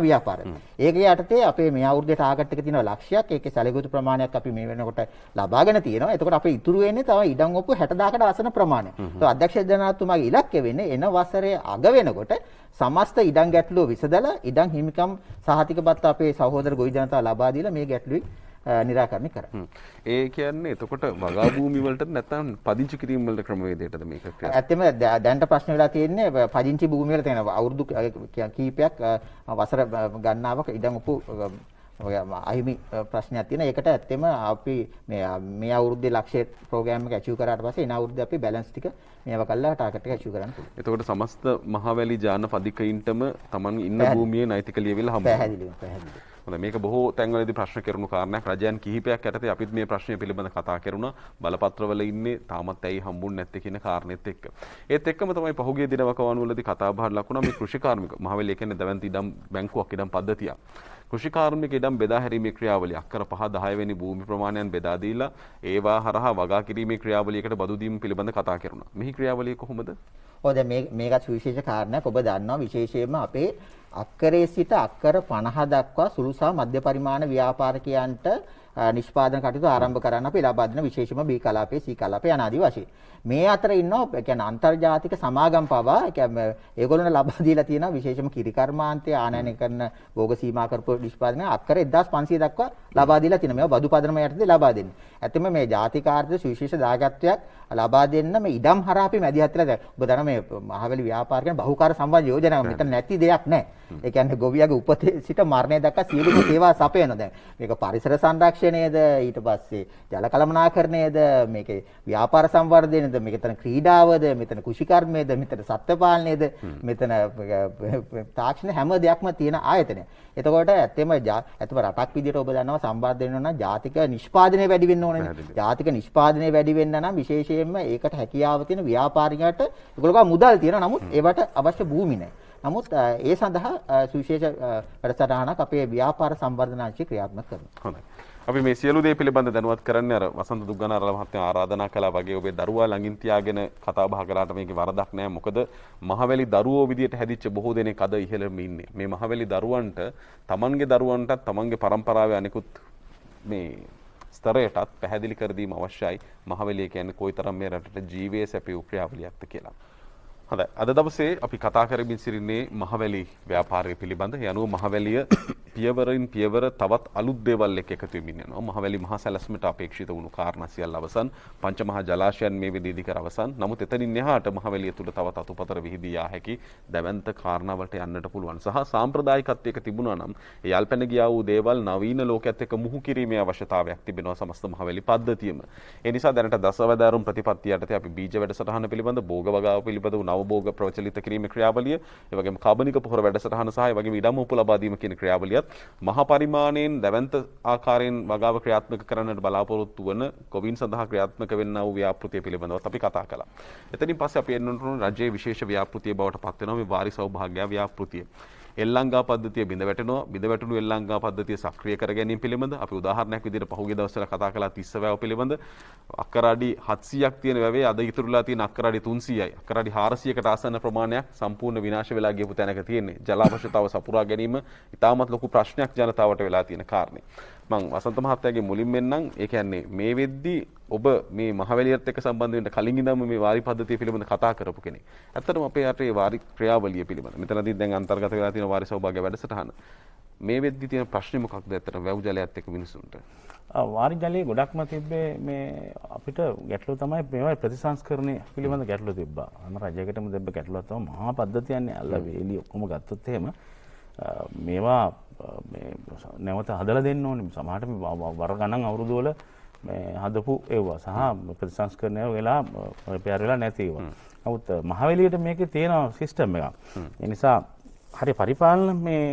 ව්‍යාපාරය. ඒක යටතේ අපේ මේ අවුරුද්දේ ටාගට් එක තියෙනවා ලක්ෂයක්. ඒකේ සැලකුතු ප්‍රමාණයක් අපි මේ වෙනකොට ලබාගෙන තියෙනවා. එතකොට අපේ ඉතුරු වෙන්නේ තව ඉඩම් ඔප්පු 60000කට ආසන ප්‍රමාණයක්. ඒක අධ්‍යක්ෂ ජනාධිපතිතුමාගේ ඉලක්කය වෙන්නේ එන වසරේ අග වෙනකොට සමස්ත ඉඩම් ගැටලුව විසඳලා ඉඩම් හිමිකම් සහතිකපත් අපේ සහෝදර ගොවි ජනතාව ලබා දීලා මේ ගැටලුවේ निराකරණය කරා. ඒ කියන්නේ එතකොට වගා භූමි වලට නැත්නම් පදිංචි කිරීම වලට ක්‍රමවේදයටද මේක ක්‍රියාත්මක? ඇත්තම දැනට ප්‍රශ්න වෙලා තියෙන්නේ පදිංචි භූමි වල තියෙන අවුරුදු කීපයක් වසර ගණනාවක් ඉඩම් ඔප්පු අහිමි ප්‍රශ්නයක් තියෙනවා. ඒකට ඇත්තම අපි මේ අවුරුද්දේ ලක්ෂ්‍ය ප්‍රෝග්‍රෑම් එක ඇචීව් කරාට පස්සේ එන අවුරුද්දේ අපි බැලන්ස් ටික මේවා කළා ටාගට් එක ඇචීව් කරන්න පුළුවන්. එතකොට සමස්ත මහවැලි ජාන පදිකයින්ටම Taman ඉන්න භූමියේ නෛතික ලියවිල්ල හම්බ පැහැදිලිව. හොඳයි මේක බොහෝ තැන්වලදී ප්‍රශ්න කෙරුණු කාරණයක්. රජයන් කිහිපයක් යටතේ අපිත් මේ ප්‍රශ්නය පිළිබඳ කතා කරුණා. බලපත්‍රවල ඉන්නේ තාමත් ඇයි හම්බුන්නේ නැත්තේ කියන කාරණෙත් එක්ක. ඒත් එක්කම තමයි පහුගිය දින වකවානුවලදී කතා බහට ලකුණා මේ කෘෂිකාර්මික මහවැලි කියන්නේ දැවැන්ත ඉඩම් බැංකුවක් ඉඩම් පද්ධතියක්. කෘෂිකාර්මික ඉඩම් බෙදා හැරීමේ ක්‍රියාවලිය අක්කර 5-10 වෙනි භූමි ප්‍රමාණයන් බෙදා දීලා ඒවා හරහා වගා කිරීමේ ක්‍රියාවලියකට බදු දීම පිළිබඳ කතා කරුණා. මෙහි ක්‍රියාවලිය කොහොමද? ඔව් දැන් මේකත් විශේෂ කාරණයක්. ඔබ දන්නවා විශේෂයෙන්ම අපේ අක්කරේ සිට අක්කර 50 දක්වා සුළු සහ මධ්‍ය පරිමාණ ව්‍යාපාරිකයන්ට නිෂ්පාදන කටයුතු ආරම්භ කරන්න අපි ලබා දෙන විශේෂම B කලාපයේ C කලාපයේ අනාදි වශයෙන්. මේ අතර ඉන්නවා කියන්නේ අන්තර්ජාතික සමාගම් පවා කියන්නේ ඒගොල්ලොන්ට ලබා දීලා තියෙනවා විශේෂම කිරි කර්මාන්තය ආනයනය කරන භෝග සීමා කරපු නිෂ්පාදනය අක්කර 1500 දක්වා ලබා දීලා තියෙනවා. මේවා බදු පදනම යටතේ ලබා දෙන්නේ. ඇත්තම මේ ජාතික ආර්ථික සුවිශේෂ දායකත්වයක් ලබා දෙන්න මේ ඉඩම් හරහා අපි මැදිහත් වෙලා දැන් ඔබ දන්නා මේ මහවැලි ව්‍යාපාරිකයන් බහුකාර්ය සම්බන්ධ යෝජනාවක් මෙතන නැති දෙයක් නැහැ. ඒ කියන්නේ ගොවියාගේ උපතේ සිට මරණය දක්වා සියලුම සේවා සපයන දැන් මේක පරිසර සංරක්ෂණයද ඊට පස්සේ ජල කළමනාකරණයද මේකේ ව්‍යාපාර සංවර්ධනයද මෙතන ක්‍රීඩාවද මෙතන කෘෂිකර්මයේද මෙතන සත්ත්ව පාලනයේද මෙතන තාක්ෂණ හැම දෙයක්ම තියෙන ආයතනය. එතකොට ඇත්තම රටක් විදිහට ඔබ දන්නවා සම්බන්ධ වෙන්න නම් ජාතික නිෂ්පාදනය වැඩි වෙන්න ඕනේ. ජාතික නිෂ්පාදනය වැඩි වෙන්න නම් විශේෂයෙන්ම ඒකට හැකියාව තියෙන ව්‍යාපාරිකයන්ට ඒගොල්ලෝ මුදල් තියෙනවා. නමුත් ඒවට අවශ්‍ය භූමි නැහැ. නමුත් ඒ සඳහා සුවිශේෂ වැඩසටහනක් අපේ ව්‍යාපාර සංවර්ධන අංශය ක්‍රියාත්මක කරනවා. හොඳයි. අපි මේ සියලු දේ පිළිබඳ දැනුවත් කරන්නේ අර වසන්ත දුග්ගනාරල මහත්මයා ආරාධනා කළා වගේ ඔබේ දරුවා ළඟින් තියාගෙන කතා බහ කරාට මේකේ වරදක් නැහැ. මොකද මහවැලි දරුවෝ විදියට හැදිච්ච බොහෝ දෙනෙක් අද ඉහළම ඉන්නේ. මේ මහවැලි දරුවන්ට තමන්ගේ දරුවන්ටත් තමන්ගේ පරම්පරාවේ අනිකුත් මේ ස්තරයටත් පැහැදිලි කර දීම අවශ්‍යයි. මහවැලිය කියන්නේ කොයිතරම් මේ රටට ජීවයේ සැපයූ ක්‍රියාවලියක්ද කියලා. හොඳයි. අද දවසේ අපි කතා කරමින් සිටින්නේ මහවැලි ව්‍යාපාරය පිළිබඳ. ඒ අනුව මහවැලිය පියවරින් පියවර තවත් අලුත් දේවල් එක්ක එකතු වෙමින් යනවා. මහවැලි මහා සැලැස්මට අපේක්ෂිත වුණු කාරණා සියල්ල අවසන්. පංචමහා ජලාශයන් මේ වෙදී ඉදි කර අවසන්. නමුත් එතනින් එහාට මහවැලිය තුල තවත් අතුපතර විහිදී යා හැකි දැවැන්ත කාරණාවලට යන්නට පුළුවන්. සහ සාම්ප්‍රදායිකත්වයක තිබුණා නම් ඒ යල්පැන ගියා වූ දේවල් නවීන ලෝකයේත් එක්ක මුහු කිරීමේ අවශ්‍යතාවයක් තිබෙනවා සමස්ත මහවැලි පද්ධතියම. ඒ නිසා දැනට දසවැදෑරුම් ප්‍රතිපත්තිය යටතේ අපි බීජ වැඩසටහන පිළිබඳ භෝග වගාව පිළිබඳ නවභෝග ප්‍රචලිත කිරීමේ ක්‍රියාවලිය, ඒ වගේම කාබනික පොහොර වැඩසටහන සහ ඒ වගේම ඉඩම් උපු ලබා දීම කියන ක්‍රියාවලියත් මහ පරිමාණයෙන් දැවැන්ත ආකාරයෙන් වගාව ක්‍රියාත්මක කරන්නට බලාපොරොත්තු වන ගොවීන් සඳහා ක්‍රියාත්මක වෙන්නා වූ ව්‍යාපෘතිය පිළිබඳවත් අපි කතා කළා. එතනින් පස්සේ අපි එන්නට උණු රජයේ විශේෂ ව්‍යාපෘතිය බවට පත් වෙනවා මේ වාරි සෞභාග්‍ය ව්‍යාපෘතිය. එල්ලංගා පද්ධතිය බිඳ වැටෙනවා. බිඳ වැටුණු එල්ලංගා පද්ධතිය සක්‍රිය කර ගැනීම පිළිබඳ අපි උදාහරණයක් විදිහට පහුගිය දවස්වල කතා කළා තිස්ස වැව පිළිබඳ. අක්කර අඩි 700ක් තියෙන වැවේ අද ඉතුරුලා තියෙන අක්කර අඩි 300යි. අක්කර අඩි 400කට ආසන්න ප්‍රමාණයක් සම්පූර්ණ විනාශ වෙලා ගියපු තැනක තියෙන්නේ. ජල අවශ්‍යතාව සපුරා ගැනීම ඉතාමත් ලොකු ප්‍රශ්නයක් ජනතාවට වෙලා තියෙන කාරණේ. මම වසන්ත මහත්තයාගේ මුලින් මෙන්නම් ඒ කියන්නේ මේ වෙද්දී ඔබ මේ මහවැලියත් එක්ක සම්බන්ධ වෙන්න කලින් ඉඳන්ම මේ වාරි පද්ධතිය පිළිබඳ කතා කරපු කෙනෙක්. ඇත්තටම අපේ රටේ වාරි ක්‍රියාවලිය පිළිබඳ මෙතනදී දැන් අන්තර්ගත වෙලා තියෙන වාරි සෞභාග්‍ය වැඩසටහන මේ වෙද්දී තියෙන ප්‍රශ්නේ මොකක්ද ඇත්තට වැව් ජලයත් එක්ක මිනිසුන්ට? වාරි ජලයේ ගොඩක්ම තිබ්බේ මේ අපිට ගැටලුව තමයි මේවා ප්‍රතිසංස්කරණය පිළිබඳ ගැටලුව තිබ්බා. අන්න රජයකටම තිබ්බ ගැටලුවක් තමයි මහා පද්ධතියන්නේ අල්ල වේලි ඔක්කොම ගත්තොත් එහෙම මේවා මේ නැවත හදලා දෙන්න ඕනේ. සමහරට වර ගණන් අවුරුදු වල මේ හදපු ඒවා සහ ප්‍රතිසංස්කරණය වෙලා රිපෙයාර් වෙලා නැති ඒවා. නමුත් මහවැලියට මේකේ තියෙන සිස්ටම් එකක්. ඒ නිසා හරි පරිපාලන මේ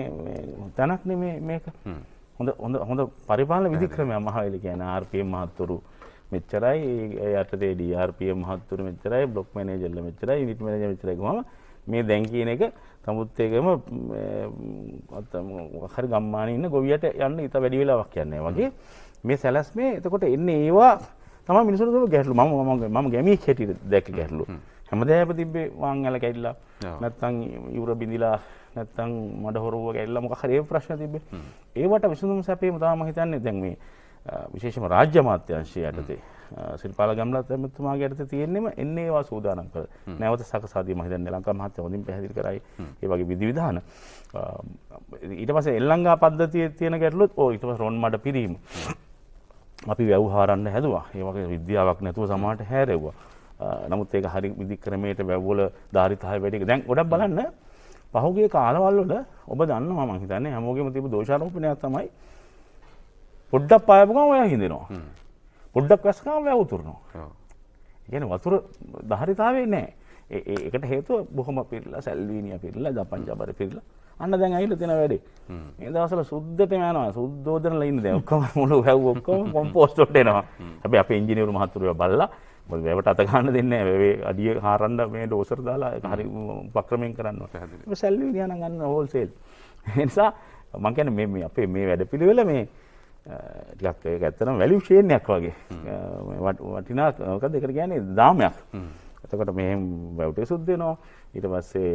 තැනක් නෙමේ මේක. හොඳ පරිපාලන විධික්‍රමයක් මහවැලි කියන්නේ RPM මහත්තුරු මෙච්චරයි, ඒ යටතේ DRPM මහත්තුරු මෙච්චරයි, බ්ලොක් මැනේජර්ලා මෙච්චරයි, යුනිට් මැනේජර් මෙච්චරයි ගමම මේ දැන් කියන එක සමුත් එකම හරි ගම්මානේ ඉන්න ගොවියට යන්න ඊට වැඩි වෙලාවක් යන්නේ වගේ මේ සැලැස්මේ එතකොට එන්නේ ඒවා තමයි මිනිසුන්ට තිබු ගැටලු. මම ගැමියෙක් හැටියට දැක්ක ගැටලු. හැමදාම තිබ්බේ වාන් ඇල කැඩිලා නැත්තම් යුර බිඳිලා නැත්තම් මඩ හොරුව කැඩිලා මොකක් හරි ඒ ප්‍රශ්න තිබ්බේ. ඒවට විසඳුම් සැපේම තමයි මම හිතන්නේ දැන් මේ විශේෂම රාජ්‍ය අමාත්‍යාංශය යටතේ සිරිපාල ගම්ලත් ඇමතුමාගේ යටතේ තියෙන්නේම එන්නේ ඒවා සූදානම් කර නැවත සකසාදී මම හිතන්නේ ලංකා මහත්මයා හොඳින් පැහැදිලි කරයි ඒ වගේ විධිවිධාන. ඊට පස්සේ එල්ලංගා පද්ධතියේ තියෙන ගැටලුවත් ඊට පස්සේ රොන් මඩ පිරීම අපි වැව් හරන්න හැදුවා. ඒ වගේ විද්‍යාවක් නැතුව සමහරට හැරෙව්වා. නමුත් ඒක හරි විධික්‍රමයට වැව්වල ධාරිතාවය වැඩි. දැන් ගොඩක් බලන්න පහුගිය කාලවල වල ඔබ දන්නවා මම හිතන්නේ හැමෝගෙම තිබු දෝෂාරෝපණයක් තමයි පොඩ්ඩක් පායපු ගමන් ඔයා හින්දෙනවා. පොඩ්ඩක් වැස්ස ගමන් වැව උතුරනවා. ඒ කියන්නේ වතුර ධාරිතාවේ නැහැ. ඒකට හේතුව බොහොම පිරලා සැල්වීනියා පිරලා ජපන් ජබර පිරලා අන්න දැන් ඇවිල්ලා තියෙන වැඩේ. මේ දවස්වල සුද්ධටම යනවා. සුද්ධෝදනලා ඉන්නේ දැන් ඔක්කොම මුළු වැව් ඔක්කොම කොම්පෝස්ට් වලට එනවා. හැබැයි අපේ ඉංජිනේරු මහතුරුව බලලා මොකද වැවට අත ගන්න දෙන්නේ නැහැ. වැවේ අඩිය හරන්න මේ ඩෝසර් දාලා ඒක හරි උපක්‍රමයෙන් කරන්න ඕනේ. ඒක සැල්වීනියා නම් ගන්න හෝල්සේල්. ඒ නිසා මම කියන්නේ මේ අපේ මේ වැඩපිළිවෙල මේ ටිකක් ඒක ඇත්තටම වැලියු චේන් එකක් වගේ. වටිනා මොකද ඒකට කියන්නේ දාමයක්. එතකොට මේ වැවුටේ සුද්ධ වෙනවා. ඊට පස්සේ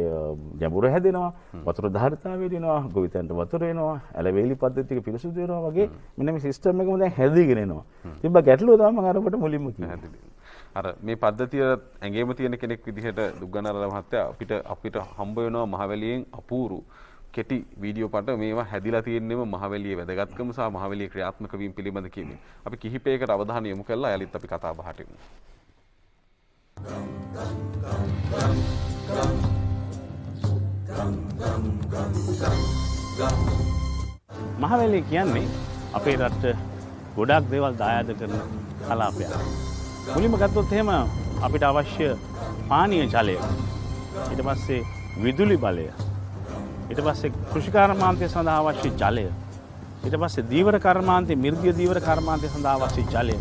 ජඹුර හැදෙනවා. වතුර ධාරිතාව වෙනවා. ගොවිතැනට වතුර එනවා. ඇලවේලි පද්ධතියක පිරිසුදු වෙනවා වගේ මෙන්න මේ සිස්ටම් එකම දැන් හැදීගෙන එනවා. තිබ්බ ගැටලුව තමයි මම අර ඔබට මුලින්ම කිව්වේ. අර මේ පද්ධතිය ඇඟේම තියෙන කෙනෙක් විදිහට දුග්ගනාර මහත්තයා අපිට හම්බ වෙනවා මහවැලියෙන් අපූරු කෙටි වීඩියෝ පට මේවා හැදිලා තියෙන්නේම මහවැලියේ වැදගත්කම සහ මහවැලියේ ක්‍රියාත්මක වීම පිළිබඳ කියමින්. අපි කිහිපයකට අවධානය යොමු කළා. යලිත් අපි කතා බහට යමු. මහවැලිය කියන්නේ අපේ රට ගොඩක් දේවල් දායාද කරන කලාපයක්. මුලින්ම ගත්තොත් එහෙම අපිට අවශ්‍ය පානීය ජලය, ඊට පස්සේ විදුලි බලය, ඊට පස්සේ කෘෂි කර්මාන්තය සඳහා අවශ්‍ය ජලය, ඊට පස්සේ දීවර කර්මාන්තය, මිර්ගීය දීවර කර්මාන්තය සඳහා අවශ්‍ය ජලය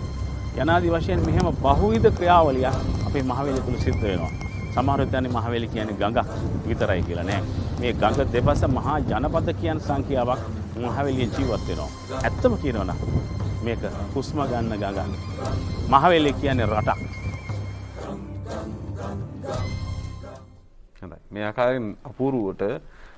යනාදී වශයෙන් මෙහෙම බහුවිධ ක්‍රියාවලියක් අපේ මහවැලිය තුල සිද්ධ වෙනවා. සමහර වෙලාවට මහවැලිය කියන්නේ ගඟක් විතරයි කියලා නෑ. මේ ගඟ දෙපස මහා ජනපද කියන සංඛ්‍යාවක් මහවැලියේ ජීවත් වෙනවා. ඇත්තම කියනවා නම් මේක හුස්ම ගන්න ගඟක්. මහවැලිය කියන්නේ රටක්. හොඳයි. මේ ආකාරයෙන් අපූර්වවට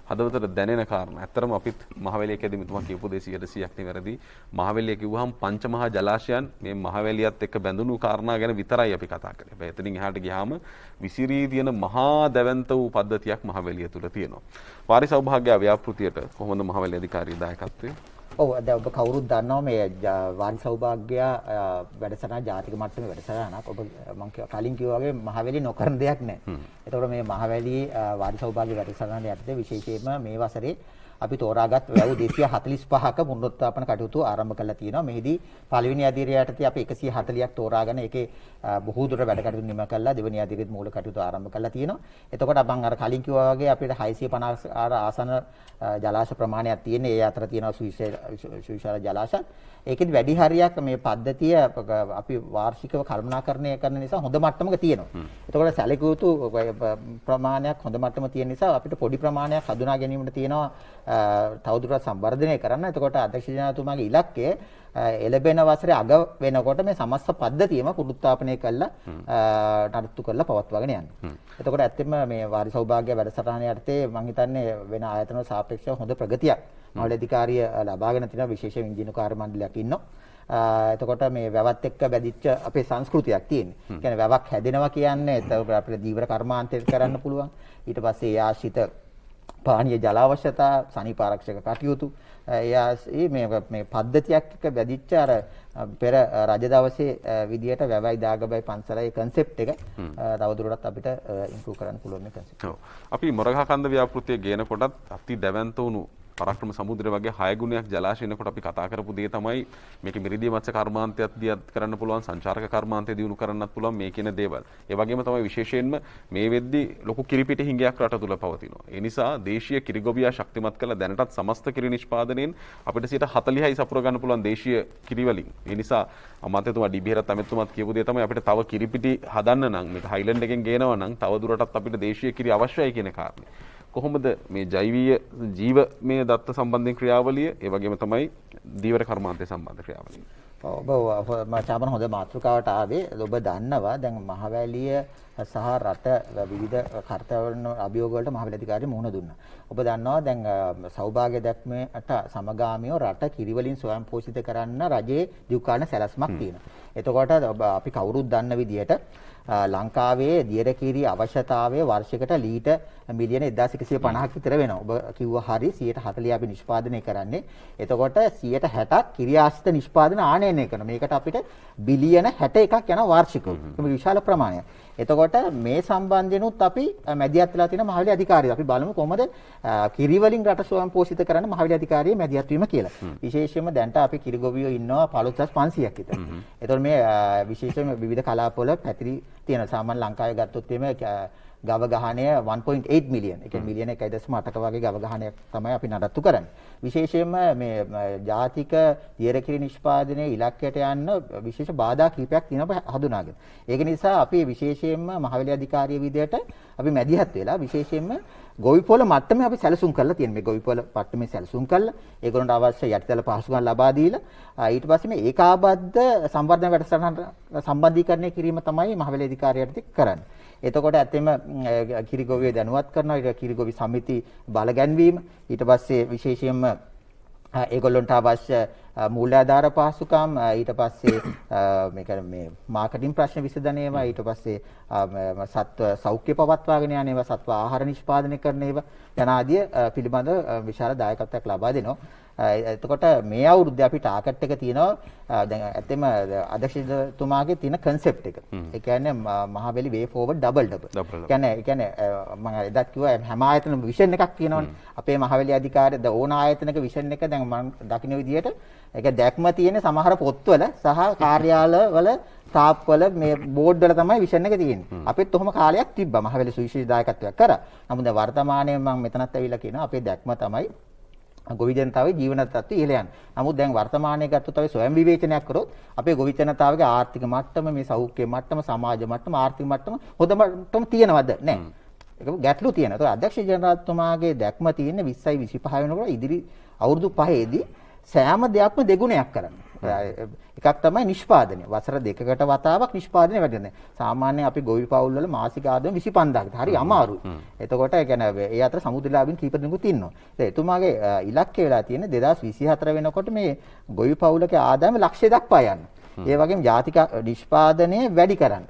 හදවතට දැනෙන කාරණා. ඇත්තටම අපිත් මහවැලියකදී මෙතුමා කියපු දේ 100%ක් නෙවෙරදි. මහවැලිය කිව්වහම පංචමහා ජලාශයන් මේ මහවැලියත් එක්ක බැඳුණු කාරණා ගැන විතරයි අපි කතා කරේ. හැබැයි එතනින් එහාට ගියාම විසිරී තියෙන මහා දැවැන්ත වූ පද්ධතියක් මහවැලිය තුල තියෙනවා. වාරි සෞභාග්‍ය ව්‍යාපෘතියට කොහොමද මහවැලිය අධිකාරිය දායකත්වයේ? ඔව් දැන් ඔබ කවුරුත් දන්නවා මේ වාරි සෞභාග්‍ය වැඩසටහන ජාතික මට්ටමේ වැඩසටහනක්. ඔබ මම කලින් කිව්වා වගේ මහවැලි නොකරන දෙයක් නැහැ. ඒතකොට මේ මහවැලි වාරි සෞභාග්‍ය වැඩසටහන යටතේ විශේෂයෙන්ම මේ වසරේ අපි තෝරාගත් වැව් 245ක පුනරුත්ථාපන කටයුතු ආරම්භ කරලා තියෙනවා. මෙහිදී පළවෙනි අදියරේ යටතේ අපි 140ක් තෝරාගෙන ඒකේ බොහෝ දුර වැඩ කටයුතු නිම කළා. දෙවෙනි අදියරේත් මූල කටයුතු ආරම්භ කරලා තියෙනවා. එතකොට මම අර කලින් කිව්වා වගේ අපිට 650 ආසන ජලාශ ප්‍රමාණයක් තියෙන. ඒ අතර තියෙනවා සුවිශාල ජලාශ. ඒකෙදි වැඩි හරියක් මේ පද්ධතිය අපි වාර්ෂිකව කළමනාකරණය කරන නිසා හොඳ මට්ටමක තියෙනවා. එතකොට සැලකිය යුතු ප්‍රමාණයක් හොඳ මට්ටම තියෙන නිසා අපිට පොඩි ප්‍රමාණයක් හඳුනා ගැනීමට තියෙනවා තවදුරටත් සංවර්ධනය කරන්න. එතකොට අධ්‍යක්ෂ ජනතුමාගේ ඉලක්කය එළඹෙන වසරේ අග වෙනකොට මේ සමස්ත පද්ධතියම පුනරුත්ථාපනය කළා නඩත්තු කරලා පවත්වාගෙන යන්න. එතකොට ඇත්තෙම මේ වාරි සෞභාග්‍ය වැඩසටහන යටතේ මම හිතන්නේ වෙන ආයතන වල සාපේක්ෂව හොඳ ප්‍රගතියක් මහවැලි අධිකාරිය ලබාගෙන තියෙනවා. විශේෂ ඉංජිනේරු කාර්ය මණ්ඩලයක් ඉන්නවා. එතකොට මේ වැවත් එක්ක බැඳිච්ච අපේ සංස්කෘතියක් තියෙනවා. ඒ කියන්නේ වැවක් හැදෙනවා කියන්නේ අපිට දීවර කර්මාන්තය කරන්න පුළුවන්. ඊට පස්සේ ඒ ආශ්‍රිත පානීය ජල අවශ්‍යතා, සනීප ආරක්ෂක කටයුතු මේ පද්ධතියක් එක්ක බැඳිච්ච අර පෙර රජ දවසේ විදියට වැවයි දාගබයි පන්සලයි කන්සෙප්ට් එක තවදුරටත් අපිට ඉම්ප්‍රූව් කරන්න පුළුවන් මේ කන්සෙප්ට්. ඔව්. අපි මොරගහ කන්ද ව්‍යාපෘතිය ගේන කොටත් අති දැවැන්ත වුණු පරාක්‍රම සමුද්‍රය වගේ 6 ගුණයක් ජලාශයනකොට අපි කතා කරපු දේ තමයි මේකේ මිරිදීය මත්ස්‍ය කර්මාන්තයක් දියත් කරන්න පුළුවන්, සංචාරක කර්මාන්තය දියුණු කරන්නත් පුළුවන් මේ කියන දේවල්. ඒ වගේම තමයි විශේෂයෙන්ම මේ වෙද්දි ලොකු කිරිපිටි හිඟයක් රට තුල පවතිනවා. ඒ නිසා දේශීය කිරිගොවියා ශක්තිමත් කළ දැනටත් සමස්ත කිරි නිෂ්පාදනයෙන් අපිට 40%යි සපුර ගන්න පුළුවන් දේශීය කිරි වලින්. ඒ නිසා අමාත්‍යතුමා ඩී.බී.රත් අමෙතුමාත් කියපු දේ තමයි අපිට තව කිරිපිටි හදන්න නම් මේක හයිලන්ඩ් එකෙන් ගේනවා නම් තව දුරටත් අපිට දේශීය කිරි අවශ්‍යයි කියන කාරණේ. කොහොමද මේ ජෛවීය ජීව මේ දත්ත සම්බන්ධයෙන් ක්‍රියාවලිය ඒ වගේම තමයි දීවර කර්මාන්තය සම්බන්ධ ක්‍රියාවලිය. ඔබ මචාමන හොඳ මාතෘකාවට ආවේ. ඔබ දන්නවා දැන් මහවැලිය සහ රට විවිධ කර්තව්‍යවල අභියෝග වලට මහවැලි අධිකාරිය මුහුණ දුන්නා. ඔබ දන්නවා දැන් සෞභාග්‍ය දැක්මට සමගාමීව රට කිරිවලින් ස්වයං පෝෂිත කරන්න රජයේ දියුකාරණ සැලැස්මක් තියෙනවා. එතකොට අපි කවුරුත් දන්න විදිහට ලංකාවේ දියර කිරි අවශ්‍යතාවය වර්ෂයකට ලීටර් මිලියන 1150ක් විතර වෙනවා. ඔබ කිව්වා හරි 140 අපි නිෂ්පාදනය කරන්නේ. එතකොට 160ක් කිරි ආශ්‍රිත නිෂ්පාදන ආනයනය කරනවා. මේකට අපිට බිලියන 61ක් යනවා වාර්ෂිකව. මේක විශාල ප්‍රමාණයක්. එතකොට මේ සම්බන්ධෙනුත් අපි මැදිහත් වෙලා තියෙන මහවැලි අධිකාරිය. අපි බලමු කොහොමද කිරි වලින් රට ස්වයං පෝෂිත කරන්න මහවැලි අධිකාරිය මැදිහත් වීම කියලා. විශේෂයෙන්ම දැන්ට අපි කිරි ගොවියෝ ඉන්නවා 15500ක් විතර. එතකොට මේ විශේෂයෙන්ම විවිධ කලාපවල පැතිරි තියෙන සාමාන්‍ය ලංකාවේ ගත්තොත් එimhe ගව ගහණය 1.8 මිලියන්. ඒ කියන්නේ මිලියන 1.8ක වගේ ගව ගහණයක් තමයි අපි නඩත්තු කරන්නේ. විශේෂයෙන්ම මේ ජාතික දියර කිරි නිෂ්පාදනයේ ඉලක්කයට යන්න විශේෂ බාධා කිහිපයක් තියෙනවා හඳුනාගෙන. ඒක නිසා අපි විශේෂයෙන්ම මහවැලි අධිකාරිය විදියට අපි මැදිහත් වෙලා විශේෂයෙන්ම ගොවිපොළ මට්ටමේ අපි සැලසුම් කරලා තියෙනවා. මේ ගොවිපොළ මට්ටමේ සැලසුම් කරලා ඒගොල්ලන්ට අවශ්‍ය යටිතල පහසුකම් ලබා දීලා ඊට පස්සේ මේ ඒකාබද්ධ සංවර්ධන වැඩසටහන සම්බන්ධීකරණය කිරීම තමයි මහවැලි අධිකාරියට කරන්නේ. එතකොට ඇත්තෙම කිරිගොවිය දැනුවත් කරනවා. ඊට කිරිගොවි සමිති බල ගැන්වීම ඊට පස්සේ විශේෂයෙන්ම ඒගොල්ලන්ට අවශ්‍ය මූල්‍යාධාර පහසුකම් ඊට පස්සේ මේ මාකටිං ප්‍රශ්න විසඳන ඒවා ඊට පස්සේ සත්ව සෞඛ්‍ය පවත්වාගෙන යන ඒවා සත්ව ආහාර නිෂ්පාදනය කරන ඒවා යන ආදී පිළිබඳ විශාල දායකත්වයක් ලබා දෙනවා. එතකොට මේ අවුරුද්දේ අපි ටාගට් එක තියෙනවා දැන් ඇත්තෙම අධ්‍යක්ෂතුමාගේ තියෙන concept එක. ඒ කියන්නේ මහවැලි way forward double. ඒ කියන්නේ මම එදත් කිව්වා හැම ආයතනම විෂන් එකක් තියෙනවනේ. අපේ මහවැලි අධිකාරිය ඕන ආයතනක විෂන් එක දැන් මම දකින්න විදිහට ඒක දැක්ම තියෙන සමහර පොත්වල සහ කාර්යාලවල ටාප් වල මේ බෝඩ් වල තමයි විෂන් එක තියෙන්නේ. අපිත් ඔහොම කාලයක් තිබ්බා මහවැලි සුවිශේෂ දායකත්වයක් කරා. නමුත් දැන් වර්තමානයේ මම මෙතනත් ඇවිල්ලා කියනවා අපේ දැක්ම තමයි ගොවි ජනතාවගේ ජීවන තත්ත්වය ඉහළ යනවා. නමුත් දැන් වර්තමානයේ ගත්තොත් අපි ස්වයං විවේචනයක් කරොත් අපේ ගොවි ජනතාවගේ ආර්ථික මට්ටම, මේ සෞඛ්‍ය මට්ටම, සමාජ මට්ටම, ආර්ථික මට්ටම හොඳ මට්ටම තියෙනවද? නැහැ. ඒක ගැටලු තියෙනවා. ඒතකොට අධ්‍යක්ෂ ජනරාල්තුමාගේ දැක්ම තියෙන්නේ 20යි 25 වෙනකොට ඉදිරි අවුරුදු 5ේදී සෑම දෙයක්ම දෙගුණයක් කරන්න. එකක් තමයි නිෂ්පාදනය. වසර 2කට වතාවක් නිෂ්පාදනය වැඩි වෙනවා. සාමාන්‍යයෙන් අපි ගොවි පවුල් වල මාසික ආදායම 25000කට. හරි අමාරුයි. එතකොට ඒ කියන්නේ ඒ අතර සමුද්‍රලාභින් කීප දෙනෙකුත් ඉන්නවා. එතුමාගේ ඉලක්කය වෙලා තියෙන්නේ 2024 වෙනකොට මේ ගොවි පවුලක ආදායම ලක්ෂය දක්වා යන්න. ඒ වගේම ජාතික නිෂ්පාදනය වැඩි කරන්න.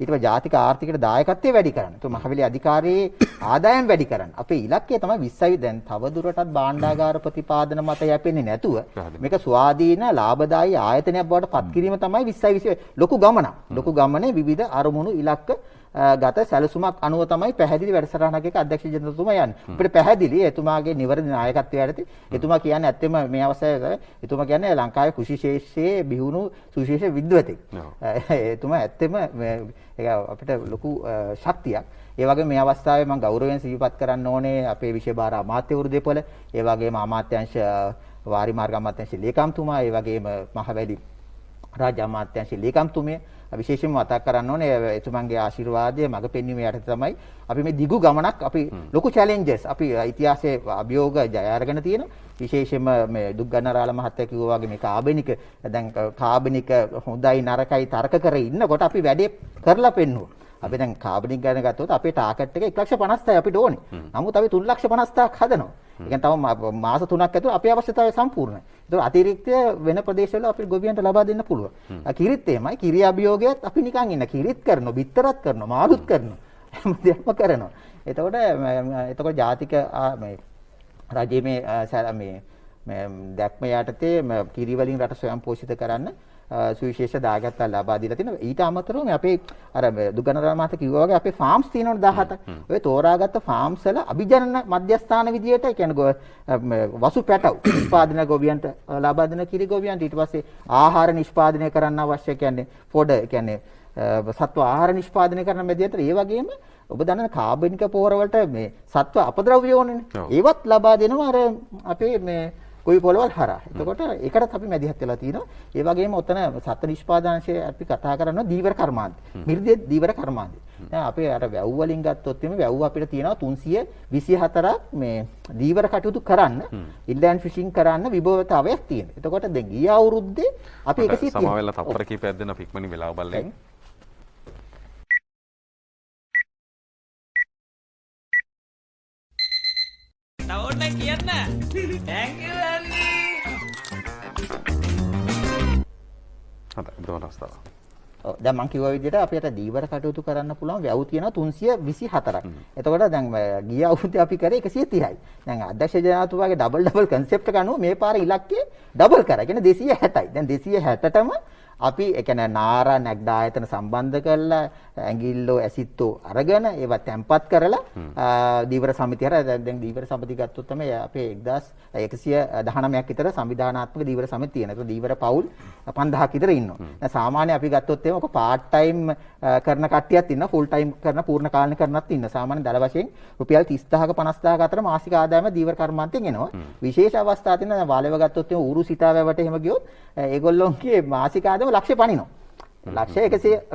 ඊට පස්සේ ජාතික ආර්ථිකයට දායකත්වය වැඩි කරන්න. તો මහවැලි අධිකාරියේ ආදායම් වැඩි කරන්න. අපේ ඉලක්කය තමයි 20යි දැන් තව දුරටත් භාණ්ඩාගාර ප්‍රතිපාදන මත යැපෙන්නේ නැතුව මේක ස්වාධීන ලාභදායී ආයතනයක් බවට පත් කිරීම තමයි 20යි ලොකු ගමනක්. ලොකු ගමනේ විවිධ අරමුණු ඉලක්ක ගත සැලසුමක් අනුව තමයි පැහැදිලි වැඩසටහනක් එක අධ්‍යක්ෂ ජනතුමා යන්නේ. අපිට පැහැදිලි එතුමාගේ නිවැරදි නායකත්වය යටතේ එතුමා කියන්නේ ඇත්තම මේ අවස්ථාවේ එතුමා කියන්නේ ලංකාවේ කෘෂි ශේෂ්ත්‍රයේ බිහුණු සුවිශේෂ විද්වතෙක්. එතුමා ඇත්තම ඒක අපිට ලොකු ශක්තියක්. ඒ වගේම මේ අවස්ථාවේ මම ගෞරවයෙන් සිහිපත් කරන්න ඕනේ අපේ විෂය භාර අමාත්‍යවරු දෙපළ, ඒ වගේම අමාත්‍යාංශ වාරි මාර්ග අමාත්‍යාංශ ලේකම්තුමා, ඒ වගේම මහවැලි රාජ්‍ය අමාත්‍යාංශ ලේකම්තුමිය විශේෂයෙන්ම මතක් කරන්න ඕනේ එතුමන්ගේ ආශිර්වාදය මඟ පෙන්වීම යටතේ තමයි අපි මේ දිගු ගමනක් අපි ලොකු චැලෙන්ජස් අපි ඉතිහාසයේ අභියෝග ජය අරගෙන තියෙන විශේෂයෙන්ම මේ දුක්ගන්නරාල මහත්තයා කිව්වා වගේ මේ කාබනික දැන් කාබනික හොඳයි නරකයි තර්ක කර ඉන්නකොට අපි වැඩේ කරලා පෙන්නුවා. අපි දැන් කාබනික් ගැන ගත්තොත් අපේ ටාගට් එක 1,50,000යි අපිට ඕනේ. නමුත් අපි 3,50,000ක් හදනවා. ඒ කියන්නේ තව මාස 3ක් ඇතුළත අපේ අවශ්‍යතාවය සම්පූර්ණයි. ඒක අතිරික්තය වෙන ප්‍රදේශවල අපිට ගොවියන්ට ලබා දෙන්න පුළුවන්. කිරිත් එහෙමයි. කිරි අභියෝගයත් අපි නිකන් ඉන්න. කිරිත් කරනවා, බිත්තරත් කරනවා, මාළුත් කරනවා. හැමදේම කරනවා. එතකොට ජාතික මේ රජයේ මේ දැක්ම යටතේ කිරි වලින් රට ස්වයං පෝෂිත කරන්න සුවිශේෂ දායකත්වය ලබා දීලා තිනවා. ඊට අමතරව මේ අපේ අර දුගනරාල මහතා කිව්වා වගේ අපේ ෆාම්ස් තියෙනවනේ 17ක්. ඔය තෝරාගත්ත ෆාම්ස් වල අභිජනන මධ්‍යස්ථාන විදියට කියන්නේ වසු පැටව් නිෂ්පාදන ගොවියන්ට ලබා දෙන කිරි ගොවියන්ට ඊට පස්සේ ආහාර නිෂ්පාදනය කරන්න අවශ්‍ය කියන්නේ ෆොඩ කියන්නේ සත්ව ආහාර නිෂ්පාදනය කරන මෙදියට ඒ වගේම ඔබ දන්න කාබනික පොහොර වලට මේ සත්ව අපද්‍රව්‍ය ඕනේනේ. ඒවත් ලබා දෙනවා අර අපේ මේ කොයි පොළවල් හරහා. එතකොට ඒකටත් අපි මැදිහත් වෙලා තිනවා. ඒ වගේම ඔතන සත්ත්ව නිෂ්පාදනශය අපි කතා කරනවා දීවර කර්මාන්ත. මිරිදේ දීවර කර්මාන්ත. දැන් අපේ අර වැව් වලින් ගත්තොත් එimhe වැව් අපිට තියෙනවා 324ක් මේ දීවර කටයුතු කරන්න, ඉන්ලෑන්ඩ් ෆිෂින් කරන්න විභවතාවයක් තියෙනවා. එතකොට දැන් ගිය අවුරුද්දේ අපි 130 සමාවෙලා තප්පර කීපයක් දෙන්න අපි ඉක්මනින් වෙලාව බලන්න. තවොන්න කියන්න. Thank you Andy. හරි බුදුන් අවස්ථාව. ඔව් දැන් මම කිව්වා විදිහට අපිට දීවර කටයුතු කරන්න පුළුවන් වැව් තියෙනවා 324ක්. එතකොට දැන් ගිය අවුරුද්දේ අපි කරේ 130යි. දැන් අධ්‍යක්ෂ ජනාධිපතිතුමාගේ ඩබල් කන්සෙප්ට් එක අනුව මේ පාර ඉලක්කය ඩබල් කරා. කියන්නේ 260යි. දැන් 260ටම අපි ඒ කියන්නේ නාරා නැග්ඩ ආයතන සම්බන්ධ කරලා ඇඟිල්ලෝ ඇසිත්තෝ අරගෙන ඒවා තැම්පත් කරලා දීවර සමිතිය හර දැන් දීවර සමිතිය ගත්තොත් තමයි අපේ 1119ක් විතර සංවිධානාත්මක දීවර සමිතිය තියෙනවා. ඒක දීවර පවුල් 5000ක් විතර ඉන්නවා. දැන් සාමාන්‍ය අපි ගත්තොත් එහෙම ඔක පාර්ට් ටයිම් කරන කට්ටියක් ඉන්නවා, ෆුල් ටයිම් කරන පූර්ණ කාලීන කරනත් ඉන්නවා. සාමාන්‍ය දල වශයෙන් රුපියල් 30000ක 50000ක අතර මාසික ආදායම දීවර කර්මාන්තයෙන් එනවා. විශේෂ අවස්ථා තියෙනවා. දැන් වාලේව ගත්තොත් එහෙම ඌරු සිතා වැවට එහෙම ගියොත් ඒගොල්ලෝන්ගේ මාසික ආදායම ලක්ෂය පනිනවා. ලක්ෂ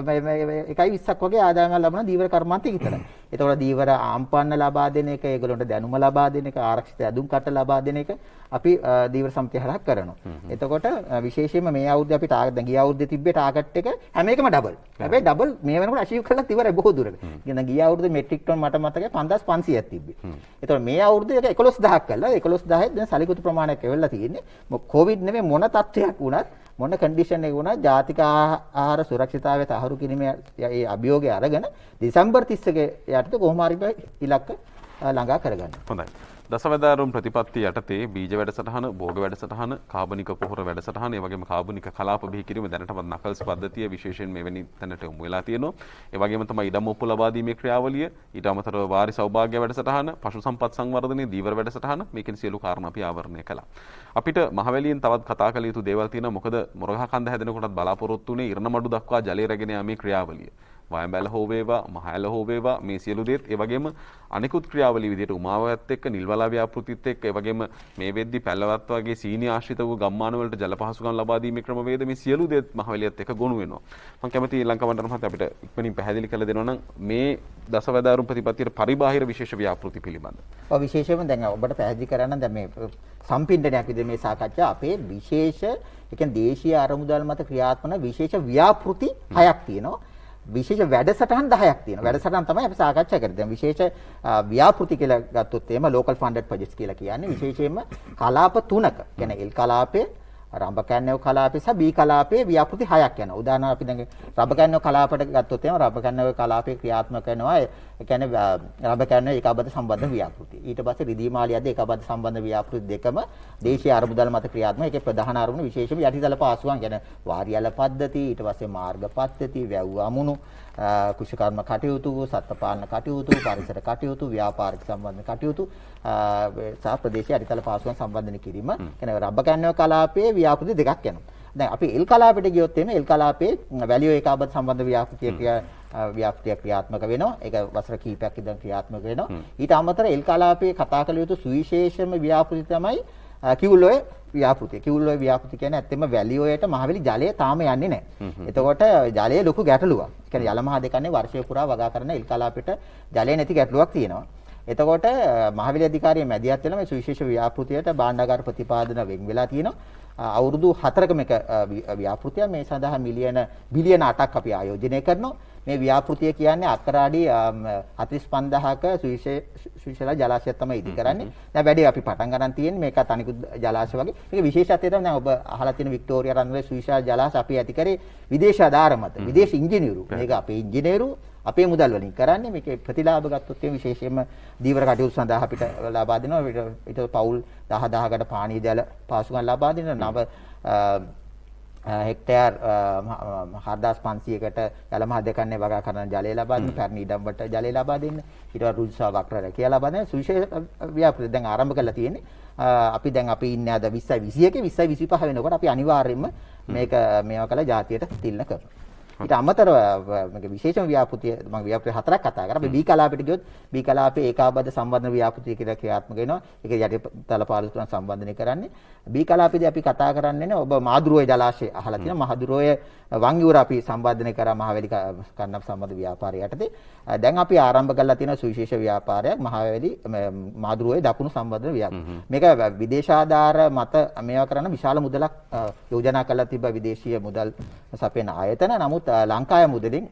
121ක් වගේ ආදායමක් ලබන දීවර කර්මාන්තය විතරයි. ඒතකොට දීවර ආම්පන්න ලබා දෙන එක, ඒගොල්ලන්ට දැනුම ලබා දෙන එක, ආරක්ෂිත ඇඳුම් කට ලබා දෙන එක අපි දීවර සමිතිය හරහා කරනවා. එතකොට විශේෂයෙන්ම මේ අවුරුද්දේ අපි දැන් ගිය අවුරුද්දේ තිබ්බේ ටාගට් එක හැම එකම ඩබල්. හැබැයි ඩබල් මේ වෙනකොට අචීව් කරලා ඉවරයි බොහෝ දුරට. දැන් ගිය අවුරුද්දේ මෙට්‍රික් ටන් මට මතකයි 5500ක් තිබ්බේ. ඒතකොට මේ අවුරුද්දේ ඒක 11000ක් කළා. 11000 දැන් සලිකුතු ප්‍රමාණයක් එවෙලා තියෙන්නේ. කොවිඩ් නෙමෙයි මොන තත්ත්වයක් වුණත් මොන කන්ඩිෂන් එක වුණත් ජාතික ආහාර සුරක්ෂිතතාවය තහවුරු කිරීමේ ඒ අභියෝගය අරගෙන දෙසැම්බර් 30 යටතේ කොහොම හරි ඉලක්ක ළඟා කරගන්න. හොඳයි. දසවැදෑරුම් ප්‍රතිපත්ති යටතේ බීජ වැඩසටහන, භෝග වැඩසටහන, කාබනික පොහොර වැඩසටහන, ඒ වගේම කාබනික කලාප බිහි කිරීම දැනටමත් නකල්ස් පද්ධතිය විශේෂයෙන් මෙවැනි තැනට යොමු වෙලා තියෙනවා. ඒ වගේම තමයි ඉඩම් ඔප්පු ලබා දීමේ ක්‍රියාවලිය, ඊට අමතරව වාරි සෞභාග්‍ය වැඩසටහන, පශු සම්පත් සංවර්ධනයේ දීවර වැඩසටහන, මේකෙන් සියලු කාරණා අපි ආවරණය කළා. අපිට මහවැලියෙන් තවත් කතා කළ යුතු දේවල් තියෙනවා. මොකද මොරගහ කන්ද හැදෙනකොටත් බලාපොරොත්තු වුණේ ඉරණමඩු දක්වා ජලය රැගෙන යාමේ ක්‍රියාවලිය. වයඹැල හෝ වේවා, මහඇල හෝ වේවා, මේ සියලු දේත් ඒ වගේම අනිකුත් ක්‍රියාවලිය විදිහට උමාවත් එක්ක, නිල්වලා ව්‍යාපෘතිත් එක්ක, ඒ වගේම මේ වෙද්දි පැලවත් වගේ සීනි ආශ්‍රිත වූ ගම්මාන වලට ජල පහසුකම් ලබා දීමේ ක්‍රමවේද මේ සියලු දේත් මහවැලියත් එක්ක ගොනු වෙනවා. මම කැමතියි ලංකා වණ්ඩාර මහත්තයා අපිට ඉක්මනින් පැහැදිලි කරලා දෙනවා නම් මේ දසවැදෑරුම් ප්‍රතිපත්තියේ පරිබාහිර විශේෂ ව්‍යාපෘති පිළිබඳ. ඔව් විශේෂයෙන්ම දැන් ඔබට පැහැදිලි කරන්න දැන් මේ සම්පින්ඩනයක් විදිහට මේ සාකච්ඡා අපේ විශේෂ ඒ කියන්නේ දේශීය අරමුදල් මත ක්‍රියාත්මක වන විශේෂ ව්‍යාපෘති 6ක් තියෙනවා. විශේෂ වැඩසටහන් 10ක් තියෙනවා. වැඩසටහන් තමයි අපි සාකච්ඡා කරන්නේ. දැන් විශේෂ ව්‍යාපෘති කියලා ගත්තොත් එහෙම local funded projects කියලා කියන්නේ විශේෂයෙන්ම කලාප 3ක. කියන්නේ එල් කලාපයේ රඹකැන්නව කලාපේ සහ බී කලාපේ ව්‍යාපෘති 6ක් යනවා. උදාහරණයක් අපි දැන් රඹකැන්නව කලාපයට ගත්තොත් එහෙනම් රඹකැන්නව කලාපේ ක්‍රියාත්මක වෙනවා. ඒ කියන්නේ රඹකැන්නව ඒකාබද්ධ සම්බන්ධ ව්‍යාපෘති. ඊට පස්සේ රිදී මාලියද්ද ඒකාබද්ධ සම්බන්ධ ව්‍යාපෘති දෙකම දේශීය අරමුදල් මත ක්‍රියාත්මක. ඒකේ ප්‍රධාන අරමුණ විශේෂම යටිතල පාසුකම් කියන්නේ වාරියල පද්ධති, ඊට පස්සේ මාර්ග පද්ධති, වැව් අමුණු, කුෂ්ඨකර්ම කටයුතු, සත්ත්වපාලන කටයුතු, පරිසර කටයුතු, ව්‍යාපාරික සම්බන්ධ කටයුතු සහ ප්‍රදේශීය යටිතල පාසුකම් සම්බන්ධන කිරීම. කියන්නේ රඹකැන්නව කලාපයේ ව්‍යාපෘති දෙකක් යනවා. දැන් අපි එල් කලාපයට ගියොත් එimhe එල් කලාපයේ වැලියෝ ඒකාබද්ධ සම්බන්ධ ව්‍යාපෘතිය ක්‍රියාත්මක වෙනවා. ඒක වසර කිහිපයක් ඉඳන් ක්‍රියාත්මක වෙනවා. ඊට අමතරව එල් කලාපයේ කතා කළ යුතු සුවිශේෂම ව්‍යාපෘති තමයි කිවුල්ලෝයේ ව්‍යාපෘතිය. කිවුල්ලෝයේ ව්‍යාපෘතිය කියන්නේ ඇත්තම වැලියෝයට මහවැලි ජලය තාම යන්නේ නැහැ. එතකොට ජලයේ ලොකු ගැටලුවක්. ඒ කියන්නේ යලමහා දෙකන්නේ වර්ෂය පුරා වගා කරන එල් කලාපයට ජලය නැති ගැටලුවක් තියෙනවා. එතකොට මහවැලි අධිකාරිය මැදිහත් වෙලා මේ සුවිශේෂ ව්‍යාපෘතියට භාණ්ඩාගාර ප්‍රතිපාදන වෙන් වෙලා තියෙනවා. අවුරුදු 4ක මේක ව්‍යාපෘතිය මේ සඳහා බිලියන 8ක් අපි ආයෝජනය කරනවා. මේ ව්‍යාපෘතිය කියන්නේ අක්කරාඩි 45000ක සුවිශේෂ ජලාශයක් තමයි ඉදි කරන්නේ. දැන් වැඩි අපි පටන් ගන්න තියෙන්නේ මේක තනිකුත් ජලාශය වගේ. මේක විශේෂත්වය තමයි දැන් ඔබ අහලා තියෙන වික්ටෝරියා රන්වේ සුවිශේෂ ජලාශ අපි ඇති කරේ විදේශ ආධාර මත. විදේශ ඉංජිනේරු. මේක අපේ ඉංජිනේරු අපේ මුදල් වලින් කරන්නේ. මේකේ ප්‍රතිලාභ ගත්තොත් එimhe විශේෂයෙන්ම දීවර කටයුතු සඳහා අපිට ලබා දෙනවා. ඊට පවුල් 10000කට පානීය ජල පාසුකම් ලබා දෙනවා. නව හෙක්ටයාර් 4500කට යලමහා දෙකන්නේ වගා කරන ජලය ලබා දෙන්න, පැරණි ඉඩම් වලට ජලය ලබා දෙන්න, ඊට පස්සේ රුල්සා වක්‍ර රැකියාව ලබා දෙන්න සුවිශේෂ ව්‍යාපෘති දැන් ආරම්භ කරලා තියෙන්නේ. අපි ඉන්නේ අද 2021 2025 වෙනකොට අපි අනිවාර්යයෙන්ම මේවා කළා ජාතියට තිල්න කරනවා. ඊට අමතරව මේක විශේෂම ව්‍යාපෘතිය මම ව්‍යාපෘති 4ක් කතා කරා. අපි බී කලාපයට ගියොත් බී කලාපේ ඒකාබද්ධ සම්බන්ධ ව්‍යාපෘතිය කියලා ක්‍රියාත්මක වෙනවා. ඒක යටිතල පාලතුන් සම්බන්ධනය කරන්නේ. බී කලාපේදී අපි කතා කරන්නේ ඔබ මාදුරෝය ජලාශය අහලා තියෙනවා. මාදුරෝය වංගිවුර අපි සම්බන්ධනය කරා මහවැලි කන්නප සම්බන්ධ ව්‍යාපාරය යටතේ. දැන් අපි ආරම්භ කරලා තියෙන සුවිශේෂ ව්‍යාපාරයක් මහවැලි මාදුරෝය දකුණු සම්බන්ධ ව්‍යාපාරය. මේක විදේශාධාර මත මේවා කරන විශාල මුදලක් යෝජනා කරලා තිබ්බ විදේශීය මුදල් සපයන ආයතන. නමුත් ලංකාවේ මුදලින්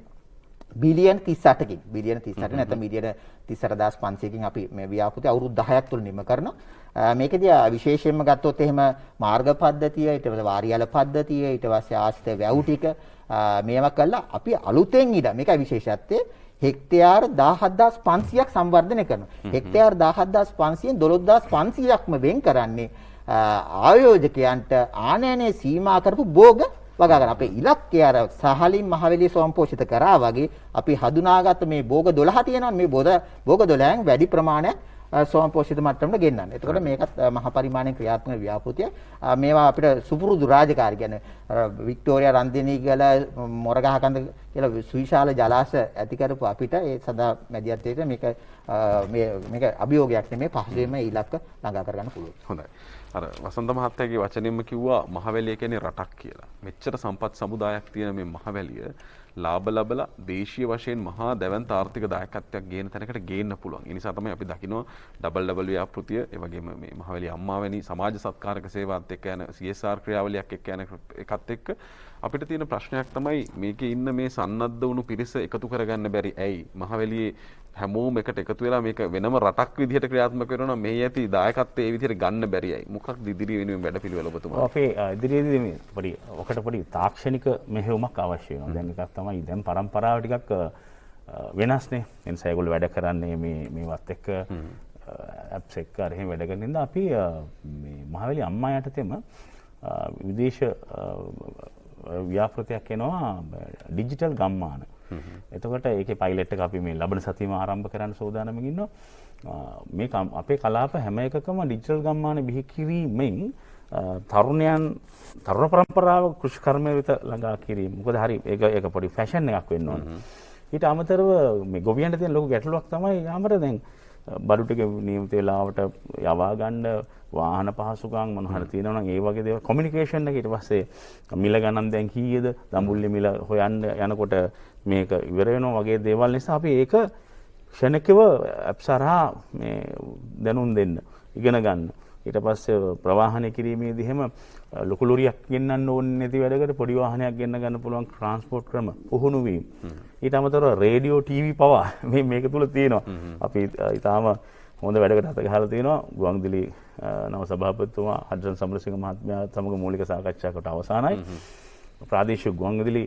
බිලියන 38 නැත්නම් මිලියන 38500කින් අපි මේ ව්‍යාපෘතිය අවුරුදු 10ක් තුල නිම කරනවා. මේකදී විශේෂයෙන්ම ගත්තොත් එහෙම මාර්ග පද්ධතිය, ඊට පස්සේ වාරියල පද්ධතිය, ඊට පස්සේ ආශ්‍රිත වැව් ටික මේවා කළා අපි අලුතෙන් ඉඩ මේකයි විශේෂත්වය හෙක්ටයාර 17500ක් සංවර්ධනය කරනවා. හෙක්ටයාර 17500න් 12500ක්ම වෙන් කරන්නේ ආයෝජකයන්ට ආනයනයේ සීමා කරපු භෝග වගා ගන්න. අපේ ඉලක්කය අර සහලින් මහවැලිය ස්වයංපෝෂිත කරා වගේ අපි හඳුනාගත්ත මේ භෝග 12 තියෙනවා. මේ භෝග 12න් වැඩි ප්‍රමාණයක් ස්වයංපෝෂිත මට්ටමට ගෙන්නන්න. එතකොට මේකත් මහ පරිමාණයෙන් ක්‍රියාත්මක ව්‍යාපෘතිය. මේවා අපිට සුපුරුදු රාජකාරී කියන්නේ වික්ටෝරියා රන්දිනීගල මොරගහකන්ද කියලා සුවිශාල ජලාශ ඇති කරපු අපිට ඒ සදා මැදිහත් වෙන්න මේක අභියෝගයක් නෙමෙයි පහසුවෙන්ම ඉලක්ක ළඟා කරගන්න පුළුවන්. හොඳයි. අර වසන්ත මහත්තයාගේ වචනින්ම කිව්වා මහවැලිය කියන්නේ රටක් කියලා. මෙච්චර සම්පත් සමුදායක් තියෙන මේ මහවැලිය ලාභ ලබලා දේශීය වශයෙන් මහා දැවැන්ත ආර්ථික දායකත්වයක් ගේන තැනකට ගේන්න පුළුවන්. ඒ නිසා තමයි අපි දකිනවා ඩබල් ව්‍යාපෘතිය, ඒ වගේම මේ මහවැලිය අම්මා වැනි සමාජ සත්කාරක සේවාවත් එක්ක යන CSR ක්‍රියාවලියක් එක්ක යන එකත් එක්ක අපිට තියෙන ප්‍රශ්නයක් තමයි මේකේ ඉන්න මේ සන්නද්ධ වුණු පිරිස එකතු කරගන්න බැරි. ඇයි? මහවැලියේ හැමෝම එකට එකතු වෙලා මේක වෙනම රටක් විදිහට ක්‍රියාත්මක කරනවා. මේ ඇති දායකත්වයේ ඒ විදිහට ගන්න බැරියයි. මොකක්ද ඉදිරිය වෙනුවෙන් වැඩපිළිවෙල ඔබතුමා? අපේ ඉදිරියේදී මේ පොඩි තාක්ෂණික මෙහෙයුමක් අවශ්‍ය වෙනවා. දැන් එකක් තමයි දැන් පරම්පරාව ටිකක් වෙනස්නේ. එනිසා ඒගොල්ලෝ වැඩ කරන්නේ මේවත් එක්ක ඇප්ස් එක්ක අර එහෙම වැඩ කරන ඉඳලා අපි මේ මහවැලි අම්මා යටතේම විදේශ ව්‍යාපෘතියක් එනවා ඩිජිටල් ගම්මාන. එතකොට ඒකේ පයිලට් එක අපි මේ ලබන සතියේම ආරම්භ කරන්න සූදානම්ව ඉන්නවා. මේක අපේ කලාප හැම එකකම ඩිජිටල් ගම්මාන බිහි කිරීමෙන් තරුණ පරම්පරාව කෘෂිකර්මය වෙත ළඟා කිරීම. මොකද හරි ඒක පොඩි ෆැෂන් එකක් වෙන්න ඕන. ඊට අමතරව මේ ගොවියන්ට තියෙන ලොකු ගැටලුවක් තමයි යාමර දැන් බඩු ටික නියමිත වෙලාවට යවා ගන්න වාහන පහසුකම් මොන හරි තියෙනවා නම් ඒ වගේ දේවල් කොමියුනිකේෂන් එක ඊට පස්සේ මිල ගණන් දැන් කීයද දඹුල්ලේ මිල හොයන්න යනකොට මේක ඉවර වෙනවා වගේ දේවල් නිසා අපි ඒක ක්ෂණිකව ඇප්ස් හරහා මේ දැනුම් දෙන්න ඉගෙන ගන්න ඊට පස්සේ ප්‍රවාහනය කිරීමේදී එහෙම ලොකු ලොරියක් ගෙන්නන්න ඕනේ නැති වැඩකට පොඩි වාහනයක් ගෙන්න ගන්න පුළුවන් ට්‍රාන්ස්පෝර්ට් ක්‍රම පුහුණු වීම. ඊට අමතරව රේඩියෝ ටීවී පවා මේක තුල තියෙනවා. අපි ඊටාම හොඳ වැඩකට අත ගහලා තියෙනවා. ගුවන්විදුලි නව සභාපතිතුමා හඩ්සන් සමරසිංහ මහත්මයා සමග මූලික සාකච්ඡාවකට අවසానයි. ප්‍රාදේශීය ගුවන්විදුලි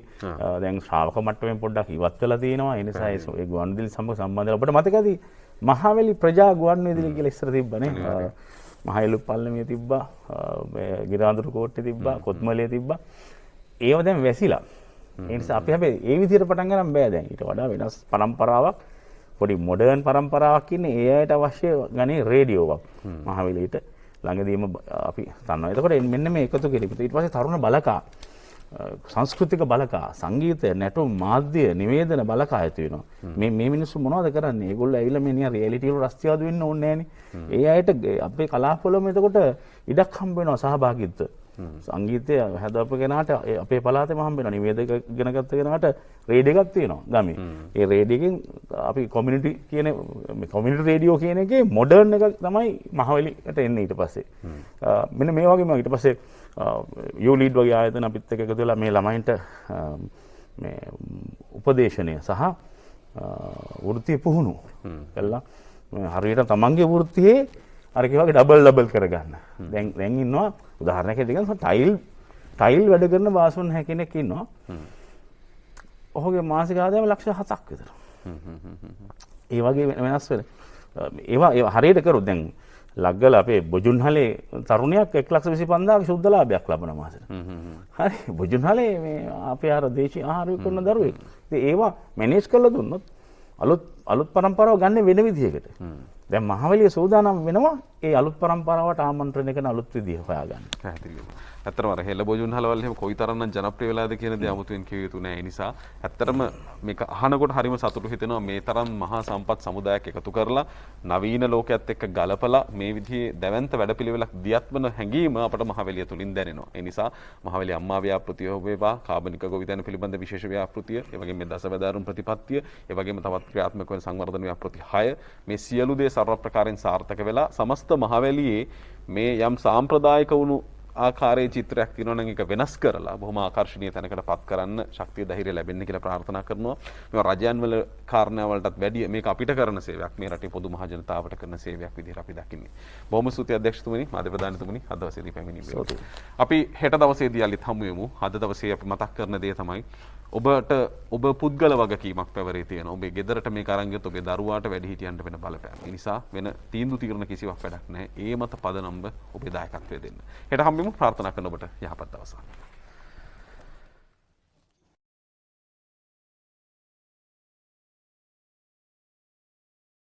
දැන් ශ්‍රාවක මට්ටමින් පොඩ්ඩක් ඉවත් වෙලා තියෙනවා. ඒ නිසා ඒ ගුවන්විදුලි සමග සම්බන්ධව ඔබට මතකද මහවැලි ප්‍රජා ගුවන්විදුලි කියලා ඉස්සර තිබ්බනේ. මහයලු පල්ලමේ තිබ්බා, ගිරාඳුරු කෝට්ටේ තිබ්බා, කොත්මලේ තිබ්බා. ඒව දැන් වැසිලා. ඒ නිසා අපි හැබැයි ඒ විදිහට පටන් ගන්න බෑ දැන්. ඊට වඩා වෙනස් පරම්පරාවක්, පොඩි මොඩර්න් පරම්පරාවක් ඉන්නේ. ඒ අයට අවශ්‍ය ගන්නේ රේඩියෝවක්. මහවැලියට ළඟදීම අපි දන්නවා. එතකොට මෙන්න මේ එකතු කිරීම. ඊට පස්සේ තරුණ බලකා, සංස්කෘතික බලකා, සංගීතය, නැටුම්, මාධ්‍ය, නිවේදන බලකා ඇති වෙනවා. මේ මිනිස්සු මොනවද කරන්නේ? ඒගොල්ලෝ ඇවිල්ලා මේ නිකන් රියැලිටි වල රස්තියාදු වෙන්න ඕනේ නෑනේ. ඒ අයට අපේ කලාපවලම එතකොට ඉඩක් හම්බ වෙනවා සහභාගීත්ව. සංගීතය හැදවපු කෙනාට අපේ පළාතේම හම්බ වෙනවා. නිවේදක ඉගෙන ගත්ත කෙනාට රේඩියෝ එකක් තියෙනවා ගමේ. ඒ රේඩියෝ එකෙන් අපි කොමියුනිටි රේඩියෝ කියන එකේ මොඩර්න් එක තමයි මහවැලියට එන්නේ ඊට පස්සේ. මෙන්න මේ වගේම ඊට පස්සේ යූලීඩ් වගේ ආයතන අපිත් එක්ක එකතු වෙලා මේ ළමයින්ට මේ උපදේශනය සහ වෘත්ති පුහුණු කළා. හරියට තමන්ගේ වෘත්තියේ අර කිව්වාගේ ඩබල් කරගන්න. දැන් ඉන්නවා උදාහරණයක් ඇරගෙන ටයිල් වැඩ කරන වාසුන් හැකෙනෙක් ඉන්නවා. ඔහුගේ මාසික ආදායම ලක්ෂ 7ක් විතර. ඒ වගේ වෙනස් වෙන. ඒවා හරියට කරුත් දැන් ලග්ගල අපේ බොජුන්හලේ තරුණයක් 1,25,000ක සුද්ධ ලාභයක් ලබන මාසෙට. හරි බොජුන්හලේ මේ අපේ අර දේශීය ආහාර විකුණන දරුවෙක්. ඉතින් ඒවා මැනේජ් කරලා දුන්නොත් අලුත් පරම්පරාව ගන්න වෙන විදිහකට. දැන් මහවැලිය සූදානම් වෙනවා ඒ අලුත් පරම්පරාවට ආමන්ත්‍රණය කරන අලුත් විදිහ හොයාගන්න. පැහැදිලිවම. ඇත්තටම අර හෙළ බොජුන්හලවල එහෙම කොයිතරම්නම් ජනප්‍රිය වෙලාද කියන දේ 아무තුවෙන් කිය යුතු නෑ. ඒ නිසා ඇත්තටම මේක අහනකොට හරිම සතුටු හිතෙනවා මේ තරම් මහා සම්පත් සමුදායක් එකතු කරලා නවීන ලෝකයේත් එක්ක ගලපලා මේ විදිහේ දැවැන්ත වැඩපිළිවෙලක් දියත්වන හැඟීම අපට මහවැලිය තුලින් දැනෙනවා. ඒ නිසා මහවැලිය අම්මා ව්‍යාපෘතිය වේවා, කාබනික ගොවිතැන පිළිබඳ විශේෂ ව්‍යාපෘතිය, ඒ වගේම මේ දසවැදාරුම් ප්‍රතිපත්තිය, ඒ වගේම තවත් ක්‍රියාත්මක වෙන සංවර්ධන ව්‍යාපෘති 6 මේ සියලු දේ සර්ව ප්‍රකාරයෙන් සාර්ථක වෙලා සමස්ත මහවැලියේ මේ යම් සාම්ප්‍රදායික වුණු ආකාරයේ චිත්‍රයක් තියෙනවා නම් ඒක වෙනස් කරලා බොහොම ආකර්ශනීය තැනකට පත් කරන්න ශක්තිය ධෛර්යය ලැබෙන්න කියලා ප්‍රාර්ථනා කරනවා. මේවා රජයන් වල කාරණාවලටත් වැඩිය මේක අපිට කරන සේවයක්, මේ රටේ පොදු මහ ජනතාවට කරන සේවයක් විදිහට අපි දකින්නේ. බොහොම ස්තුතියි අධ්‍යක්ෂතුමනි, මාධ්‍ය ප්‍රධානතුමනි, අද දවසේදී පැමිණීම. අපි හෙට දවසේදී යලිත් හමු වෙමු. අද දවසේ අපි මතක් කරන දේ තමයි ඔබ පුද්ගල වගකීමක් පැවරේ තියෙනවා. ඔබේ ගෙදරට මේක අරන් ගියොත් ඔබේ දරුවාට වැඩිහිටියන්ට වෙන බලපෑම. ඒ නිසා වෙන තීන්දුව తీරන කිසිවක් වැඩක් නැහැ. ඒ මත පදනම්ව ඔබේ දායකත්වය දෙන්න. හෙට හම්බෙමු. ප්‍රාර්ථනා කරන ඔබට යහපත් දවසක්.